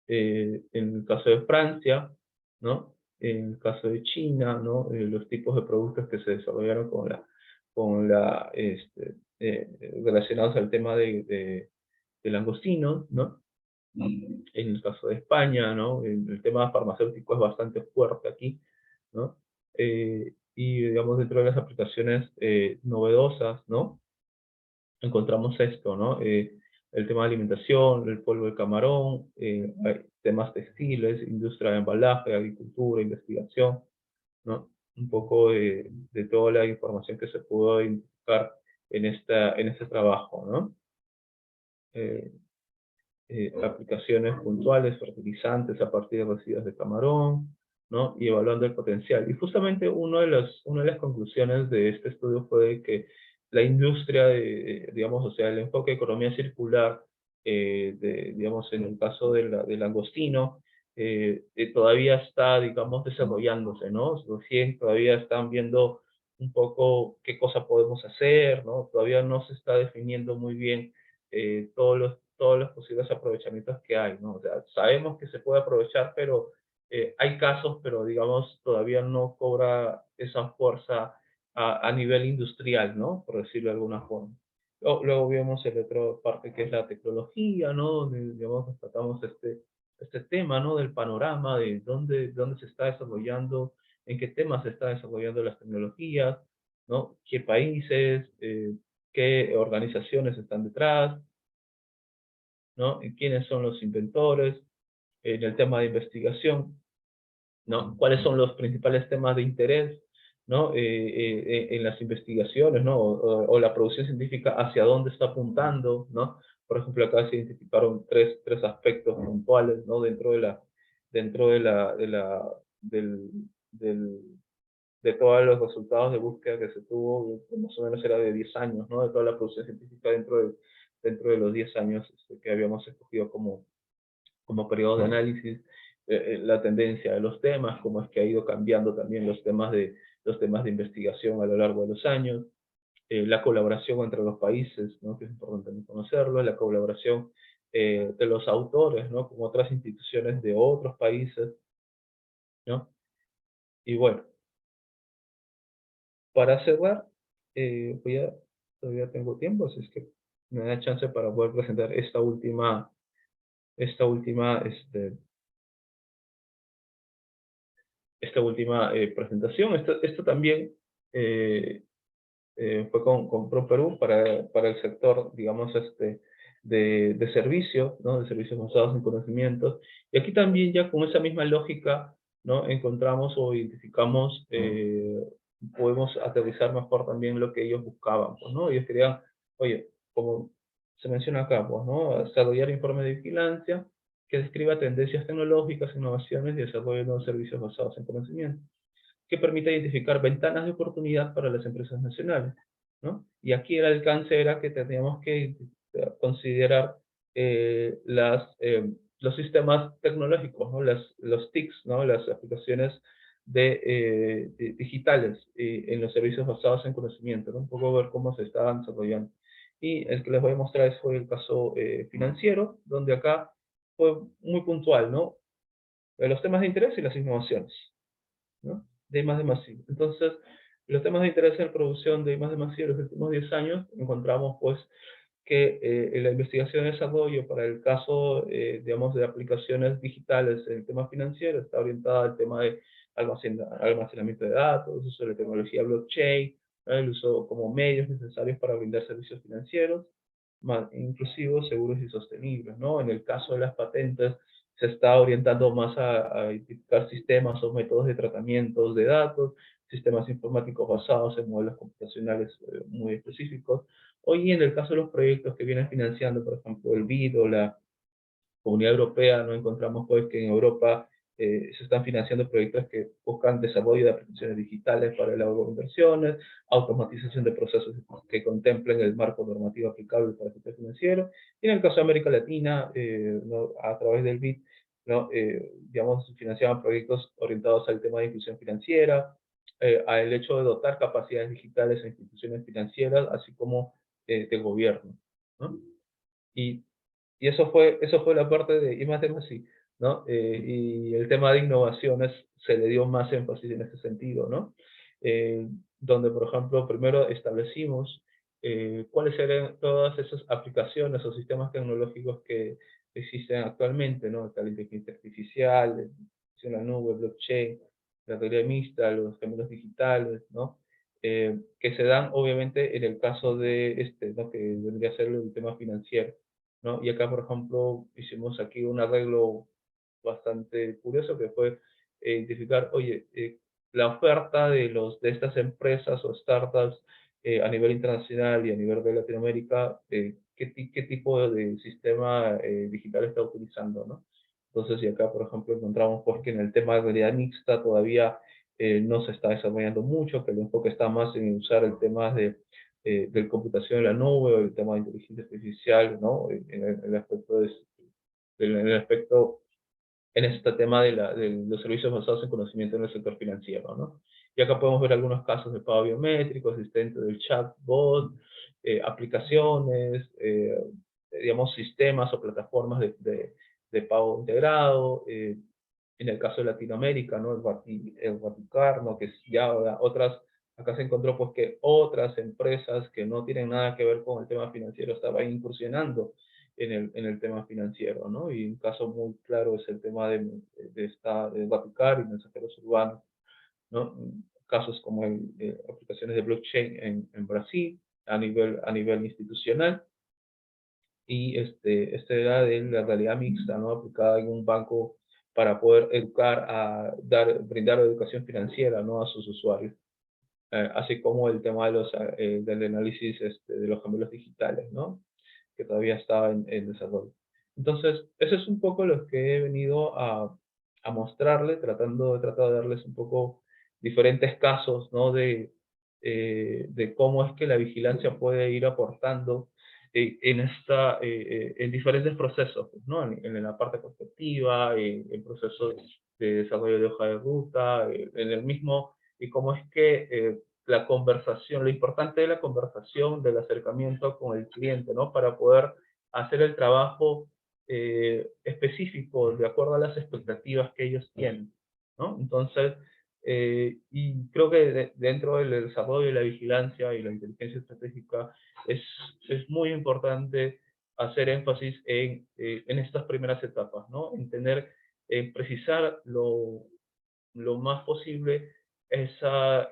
En el caso de Francia, ¿no? En el caso de China, ¿no? Los tipos de productos que se desarrollaron relacionados al tema de langostinos, ¿no? En el caso de España, ¿no? El tema farmacéutico es bastante fuerte aquí, ¿no? Y digamos, dentro de las aplicaciones novedosas, ¿no? Encontramos esto, ¿no? El tema de alimentación, el polvo de camarón, hay temas textiles, industria de embalaje, agricultura, investigación, ¿no? Un poco de toda la información que se pudo identificar en este trabajo, ¿no? Aplicaciones puntuales, fertilizantes a partir de residuos de camarón, ¿no? Y evaluando el potencial. Y justamente una de las conclusiones de este estudio fue que la industria, digamos, o sea, el enfoque de economía circular, digamos, en el caso del langostino, todavía está, digamos, desarrollándose, ¿no? Recién todavía están viendo un poco qué cosa podemos hacer, ¿no? Todavía no se está definiendo muy bien todos todos los posibles aprovechamientos que hay, ¿no? O sea, sabemos que se puede aprovechar, pero hay casos, pero digamos, todavía no cobra esa fuerza a nivel industrial, ¿no? Por decirlo de alguna forma. Luego vemos la otra parte que es la tecnología, ¿no? Donde, digamos, tratamos este tema, ¿no? Del panorama, de dónde se está desarrollando, en qué temas se están desarrollando las tecnologías, ¿no? ¿Qué países, qué organizaciones están detrás, ¿no? ¿Y quiénes son los inventores? En el tema de investigación, ¿no? ¿Cuáles son los principales temas de interés, ¿no? En las investigaciones, ¿no? O la producción científica, hacia dónde está apuntando, ¿no? Por ejemplo, acá se identificaron tres aspectos puntuales, ¿no? Del, del, de todos los resultados de búsqueda que se tuvo, que más o menos era de 10 años, ¿no? De toda la producción científica dentro de los 10 años que habíamos escogido como periodo de análisis, la tendencia de los temas, cómo es que ha ido cambiando también los temas de investigación a lo largo de los años, la colaboración entre los países, ¿no? Que es importante también conocerlo, la colaboración de los autores, ¿no? Con otras instituciones de otros países, ¿no? Y bueno, para cerrar, todavía tengo tiempo, así es que me da chance para poder presentar esta última, esta última presentación. Esto también fue con ProPerú para el sector, digamos, de servicios, ¿no? De servicios basados en conocimientos. Y aquí también ya con esa misma lógica, ¿no? Encontramos o identificamos, podemos aterrizar mejor también lo que ellos buscaban, pues, ¿no? Ellos querían, oye, como se menciona acá, pues, ¿no? Desarrollar informes de vigilancia que describa tendencias tecnológicas, innovaciones y desarrollo de nuevos servicios basados en conocimiento, que permita identificar ventanas de oportunidad para las empresas nacionales, ¿no? Y aquí el alcance era que teníamos que considerar los sistemas tecnológicos, ¿no? Los TICs, ¿no? Las aplicaciones digitales en los servicios basados en conocimiento, ¿no? Un poco ver cómo se estaban desarrollando. Y el que les voy a mostrar fue el caso financiero, donde acá fue muy puntual, ¿no? Los temas de interés y las innovaciones, ¿no? De I+D+I. Entonces, los temas de interés en producción de I+D+I en los últimos 10 años, encontramos pues que la investigación y desarrollo para el caso, digamos, de aplicaciones digitales en el tema financiero está orientada al tema de almacenamiento de datos, uso de la tecnología blockchain, ¿no? El uso como medios necesarios para brindar servicios financieros, más inclusivos, seguros y sostenibles, ¿no? En el caso de las patentes, se está orientando más a identificar sistemas o métodos de tratamientos de datos, sistemas informáticos basados en modelos computacionales muy específicos. Hoy en el caso de los proyectos que vienen financiando, por ejemplo, el BID o la Comunidad Europea, no encontramos pues que en Europa se están financiando proyectos que buscan desarrollo de aplicaciones digitales para el ahorro de inversiones, automatización de procesos que contemplen el marco normativo aplicable para el sector financiero. Y en el caso de América Latina, ¿no? A través del BID, ¿no? Digamos, financiaban proyectos orientados al tema de inclusión financiera, al hecho de dotar capacidades digitales a instituciones financieras, así como de gobierno, ¿no? Y eso fue la parte de I+D+I, ¿no? Y el tema de innovaciones se le dio más énfasis en ese sentido, ¿no? Donde, por ejemplo, primero establecimos cuáles eran todas esas aplicaciones o sistemas tecnológicos que existen actualmente, ¿no? La inteligencia artificial, la nube, blockchain, la teoría mixta, los gemelos digitales, ¿no? Que se dan obviamente en el caso de ¿no? Que vendría a ser el tema financiero, ¿no? Y acá, por ejemplo, hicimos aquí un arreglo bastante curioso que fue identificar, oye, la oferta de estas empresas o startups a nivel internacional y a nivel de Latinoamérica, qué tipo de sistema digital está utilizando, ¿no? Entonces, y acá, por ejemplo, encontramos porque en el tema de realidad mixta todavía no se está desarrollando mucho, que el enfoque está más en usar el tema de computación en la nube o el tema de inteligencia artificial, ¿no? El aspecto en este tema de los servicios basados en conocimiento en el sector financiero, ¿no? Y acá podemos ver algunos casos de pago biométrico, asistente del chatbot, aplicaciones, digamos, sistemas o plataformas de pago integrado. En el caso de Latinoamérica, ¿no? El Vaticar, ¿no? Que ya otras, acá se encontró pues que otras empresas que no tienen nada que ver con el tema financiero estaban incursionando en el tema financiero, ¿no? Y un caso muy claro es el tema de Vaticar y mensajeros urbanos, ¿no? Casos como aplicaciones de blockchain en Brasil a nivel institucional. Y este era de la realidad mixta, ¿no? Aplicada en un banco para poder educar, brindar educación financiera, ¿no? A sus usuarios. Así como el tema del análisis de los gemelos digitales, ¿no? Que todavía estaba en desarrollo. Entonces, eso es un poco lo que he venido a mostrarle, tratando de darles un poco diferentes casos, ¿no? De cómo es que la vigilancia puede ir aportando en diferentes procesos, ¿no? En la parte prospectiva, en el proceso de desarrollo de hoja de ruta, en el mismo, y cómo es que la conversación, lo importante de la conversación, del acercamiento con el cliente, ¿no? Para poder hacer el trabajo específico de acuerdo a las expectativas que ellos tienen, ¿no? Entonces, y creo que dentro del desarrollo de la vigilancia y la inteligencia estratégica es muy importante hacer énfasis en estas primeras etapas, ¿no? En precisar lo más posible esa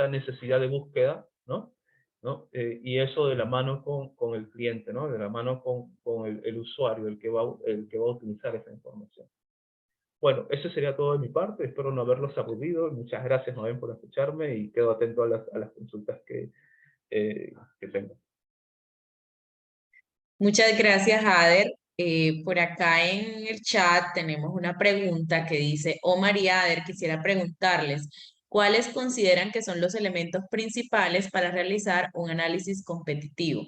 necesidad de búsqueda, ¿no? Y eso de la mano con el cliente, ¿no? De la mano con el usuario, el que va a utilizar esa información. Bueno, eso sería todo de mi parte. Espero no haberlos aburrido. Muchas gracias, Mabel, por escucharme y quedo atento a las consultas que tengo. Muchas gracias, Ader. Por acá en el chat tenemos una pregunta que dice, Omar y Ader, quisiera preguntarles, ¿cuáles consideran que son los elementos principales para realizar un análisis competitivo?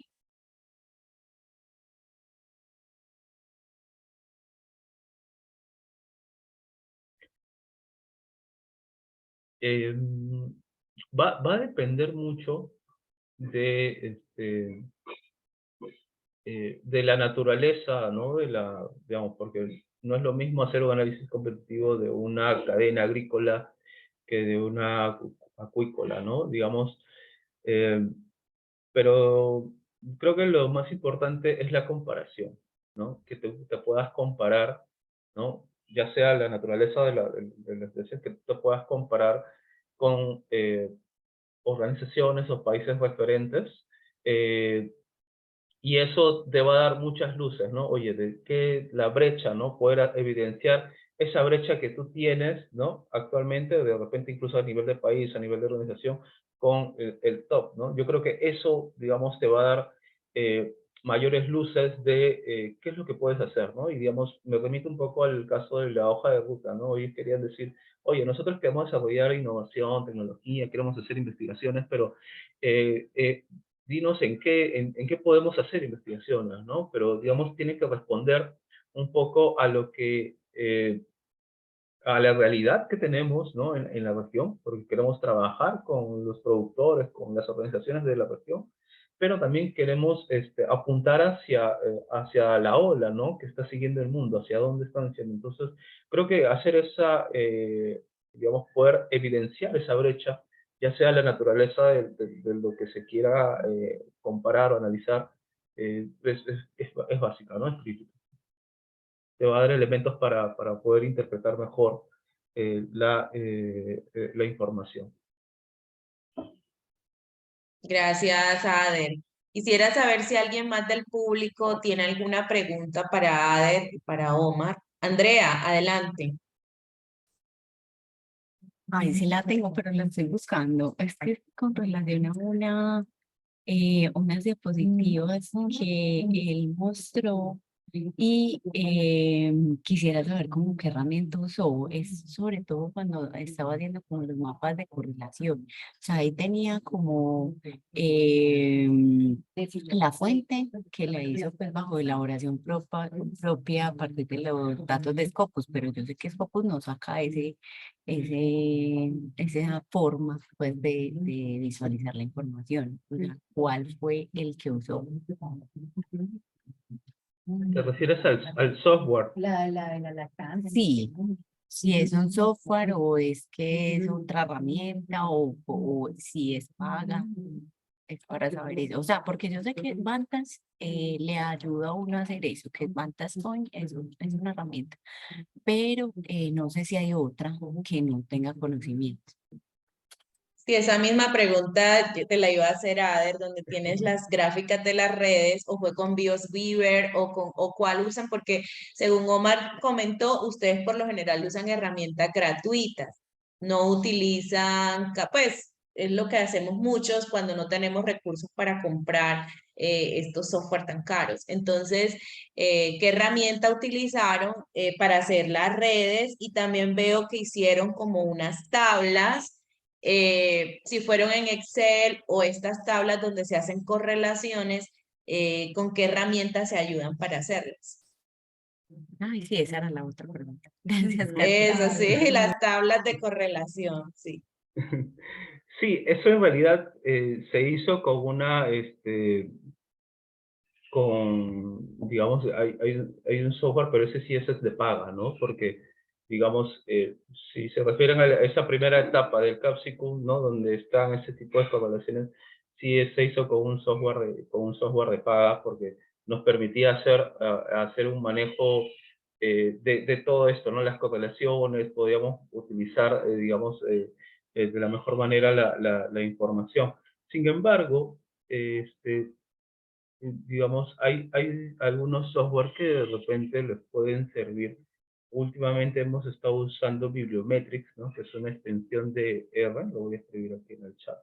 Va a depender mucho de, de la naturaleza, ¿no? Digamos, porque no es lo mismo hacer un análisis competitivo de una cadena agrícola que de una acuícola, ¿no? Digamos, eh, pero creo que lo más importante es la comparación, ¿no? Que te puedas comparar, ¿no? Ya sea la naturaleza de la especie, que te puedas comparar con organizaciones o países referentes, y eso te va a dar muchas luces, ¿no? Oye, de qué la brecha, ¿no? Poder evidenciar esa brecha que tú tienes, ¿no? Actualmente, de repente incluso a nivel de país, a nivel de organización, con el top, ¿no? Yo creo que eso, digamos, te va a dar mayores luces de qué es lo que puedes hacer, ¿no? Y, digamos, me remito un poco al caso de la hoja de ruta, ¿no? Hoy querían decir, oye, nosotros queremos desarrollar innovación, tecnología, queremos hacer investigaciones, pero dinos en qué podemos hacer investigaciones, ¿no? Pero, digamos, tiene que responder un poco a lo que, a la realidad que tenemos, ¿no? En la región, porque queremos trabajar con los productores, con las organizaciones de la región, pero también queremos apuntar hacia la ola, ¿no? Que está siguiendo el mundo, hacia dónde están haciendo. Entonces, creo que hacer digamos, poder evidenciar esa brecha, ya sea la naturaleza de lo que se quiera comparar o analizar, es básica, ¿no? Es crítica. Te va a dar elementos para poder interpretar mejor la información. Gracias, Ader. Quisiera saber si alguien más del público tiene alguna pregunta para Ader y para Omar. Andrea, adelante. Ay, sí la tengo, pero la estoy buscando. Es que con relación a unas diapositivas que él mostró y quisiera saber cómo qué herramienta usó. Es sobre todo cuando estaba haciendo como los mapas de correlación. O sea, ahí tenía como la fuente que la hizo pues bajo elaboración propia a partir de los datos de Scopus, pero yo sé que Scopus no saca esa forma pues de visualizar la información. O sea, ¿cuál fue el que usó? ¿Te refieres al software? La lactancia. Sí, si es un software o es que es otra herramienta o si es paga, es para saber eso. O sea, porque yo sé que Vantas le ayuda a uno a hacer eso, que Vantas Point es una herramienta, pero no sé si hay otra que no tenga conocimiento. Sí, esa misma pregunta yo te la iba a hacer, Ader, donde tienes las gráficas de las redes, o fue con BIOS Weaver, o cuál usan, porque según Omar comentó, ustedes por lo general usan herramientas gratuitas, no utilizan, pues es lo que hacemos muchos cuando no tenemos recursos para comprar estos software tan caros. Entonces, ¿qué herramienta utilizaron para hacer las redes? Y también veo que hicieron como unas tablas si fueron en Excel o estas tablas donde se hacen correlaciones, ¿con qué herramientas se ayudan para hacerlas? Ay, sí, esa era la otra pregunta. Gracias, Eso Carlos. sí, las tablas de correlación, sí. Sí, eso en realidad se hizo con digamos, hay un software, pero ese es de paga, ¿no? Porque, digamos, si se refieren a esa primera etapa del Capsicum, ¿no? Donde están ese tipo de correlaciones, sí se hizo con un software de paga, porque nos permitía hacer un manejo de todo esto, ¿no? Las correlaciones, podíamos utilizar, digamos, de la mejor manera la información. Sin embargo, digamos, hay algunos software que de repente les pueden servir. Últimamente hemos estado usando Bibliometrics, ¿no? Que es una extensión de R, lo voy a escribir aquí en el chat.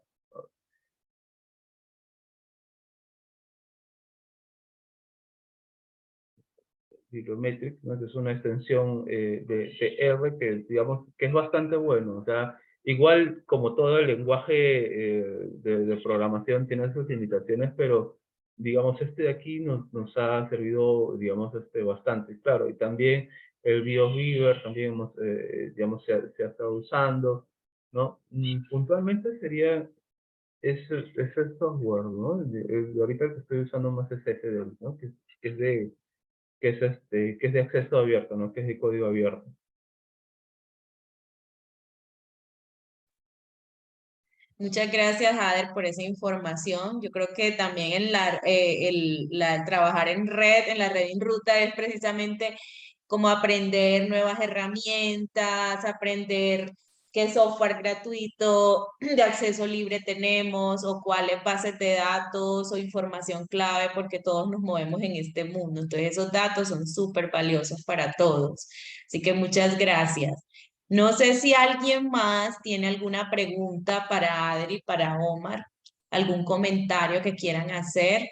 Bibliometrics, ¿no? Que es una extensión de R que, digamos, que es bastante bueno. O sea, igual como todo el lenguaje de programación tiene sus limitaciones, pero digamos, de aquí nos ha servido, digamos, bastante, claro. Y también el BIOS Weaver también digamos, se ha estado usando, ¿no? Y puntualmente sería ese software, ¿no? Ahorita que estoy usando más es ese, ¿no? Que es de que es de acceso abierto, ¿no? Que es de código abierto. Muchas gracias, Ader, por esa información. Yo creo que también el trabajar en red, en la red en ruta, es precisamente como aprender nuevas herramientas, aprender qué software gratuito de acceso libre tenemos o cuáles bases de datos o información clave, porque todos nos movemos en este mundo. Entonces, esos datos son súper valiosos para todos. Así que muchas gracias. No sé si alguien más tiene alguna pregunta para Adri, para Omar, algún comentario que quieran hacer.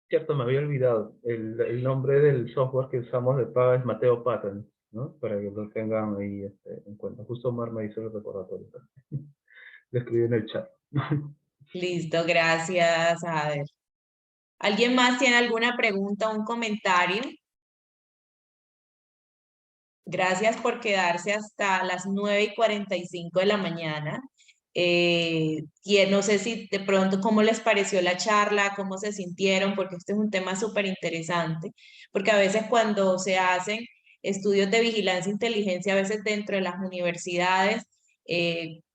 Cierto, me había olvidado. El nombre del software que usamos de paga es Mateo Patterns, ¿no? Para que lo tengan ahí en cuenta. Justo Omar me hizo el recordatorio. Lo escribí en el chat. Listo, gracias, Ader. ¿Alguien más tiene alguna pregunta o un comentario? Gracias por quedarse hasta las 9:45 de la mañana. Y no sé si de pronto cómo les pareció la charla, cómo se sintieron, porque este es un tema súper interesante, porque a veces cuando se hacen estudios de vigilancia e inteligencia, a veces dentro de las universidades,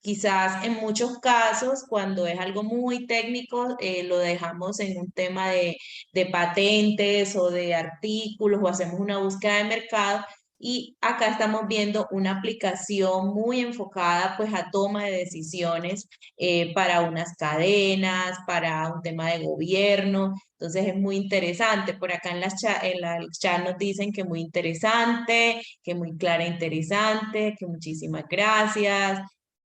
quizás en muchos casos, cuando es algo muy técnico, lo dejamos en un tema de patentes o de artículos o hacemos una búsqueda de mercado y acá estamos viendo una aplicación muy enfocada pues a toma de decisiones para unas cadenas, para un tema de gobierno. Entonces es muy interesante. Por acá en la chat nos dicen que muy interesante, que muy clara e interesante, que muchísimas gracias.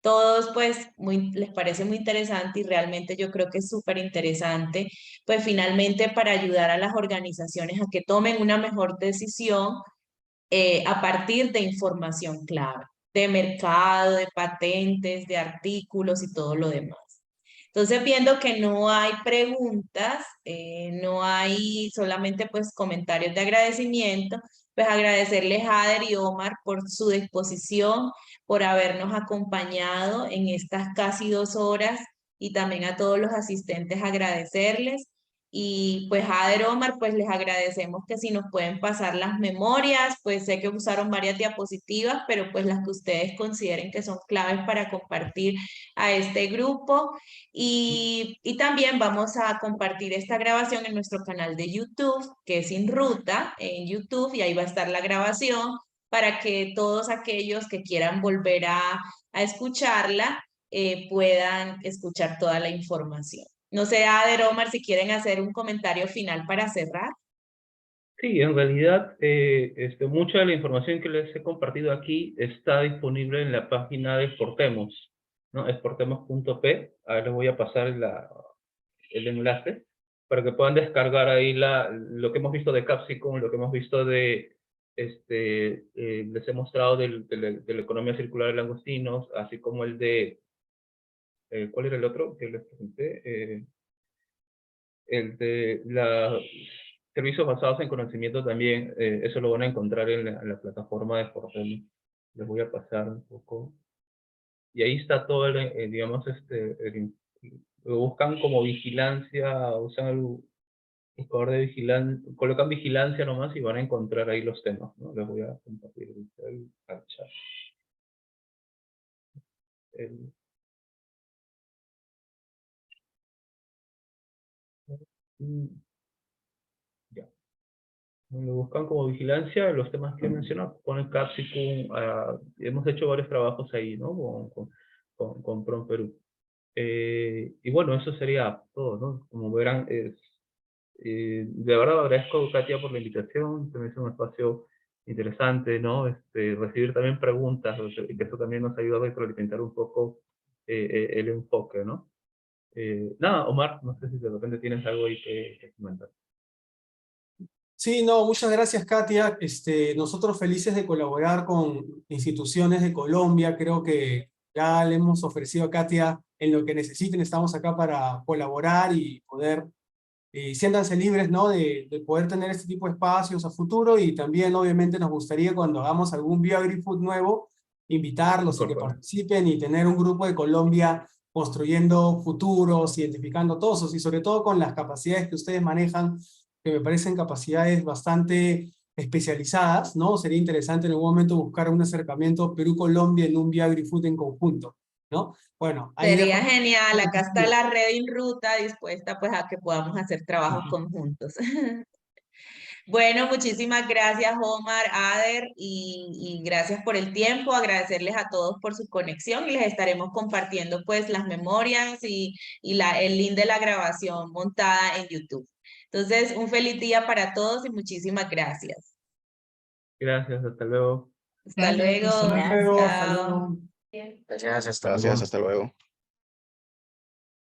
Todos pues les parece muy interesante y realmente yo creo que es súper interesante pues finalmente para ayudar a las organizaciones a que tomen una mejor decisión a partir de información clave, de mercado, de patentes, de artículos y todo lo demás. Entonces, viendo que no hay preguntas, no hay solamente pues comentarios de agradecimiento, pues agradecerles a Ader y Omar por su disposición, por habernos acompañado en estas casi 2 horas y también a todos los asistentes agradecerles Y pues Ader, Omar, pues les agradecemos que si nos pueden pasar las memorias, pues sé que usaron varias diapositivas, pero pues las que ustedes consideren que son claves para compartir a este grupo. Y también vamos a compartir esta grabación en nuestro canal de YouTube, que es Sin Ruta, en YouTube, y ahí va a estar la grabación para que todos aquellos que quieran volver a escucharla puedan escuchar toda la información. No sé, Ader, Omar, si quieren hacer un comentario final para cerrar. Sí, en realidad, mucha de la información que les he compartido aquí está disponible en la página de Exportemos, ¿no? Exportemos.p. Ahora les voy a pasar el enlace para que puedan descargar ahí lo que hemos visto de Capsicum, lo que hemos visto les he mostrado de la economía circular de langostinos, así como el de, ¿cuál era el otro que les presenté? El de servicios basados en conocimiento también, eso lo van a encontrar en la plataforma de Exportemos. Les voy a pasar un poco. Y ahí está todo, digamos, lo buscan como vigilancia, usan el buscador de vigilancia, colocan vigilancia nomás y van a encontrar ahí los temas, ¿no? Les voy a compartir el chat. Ya. Lo buscan como vigilancia, los temas que he mencionado, ponen Capsicum, hemos hecho varios trabajos ahí, ¿no? Con Prom Perú. Y bueno, eso sería todo, ¿no? Como verán, de verdad agradezco, Katia, por la invitación, se me hizo un espacio interesante, ¿no? Recibir también preguntas, que eso también nos ayuda a retroalimentar un poco el enfoque, ¿no? Nada, Omar, no sé si de repente tienes algo ahí que comentar. Sí, no, muchas gracias, Katia. Nosotros felices de colaborar con instituciones de Colombia. Creo que ya le hemos ofrecido a Katia en lo que necesiten. Estamos acá para colaborar y poder, siéntanse libres, ¿no? De poder tener este tipo de espacios a futuro, y también obviamente nos gustaría cuando hagamos algún BioAgriFood nuevo, invitarlos y que participen y tener un grupo de Colombia construyendo futuros, identificando todos y sobre todo con las capacidades que ustedes manejan, que me parecen capacidades bastante especializadas, ¿no? Sería interesante en algún momento buscar un acercamiento Perú-Colombia en un BioAgriFood en conjunto, ¿no? Bueno, ahí Sería dejo. genial, acá está la red en ruta dispuesta pues a que podamos hacer trabajos conjuntos. Bueno, muchísimas gracias, Omar, Ader, y gracias por el tiempo, agradecerles a todos por su conexión, y les estaremos compartiendo pues las memorias y el link de la grabación montada en YouTube. Entonces, un feliz día para todos y muchísimas gracias. Gracias, hasta luego. Hasta luego. Hasta luego, hasta Chao. luego. Gracias, hasta luego.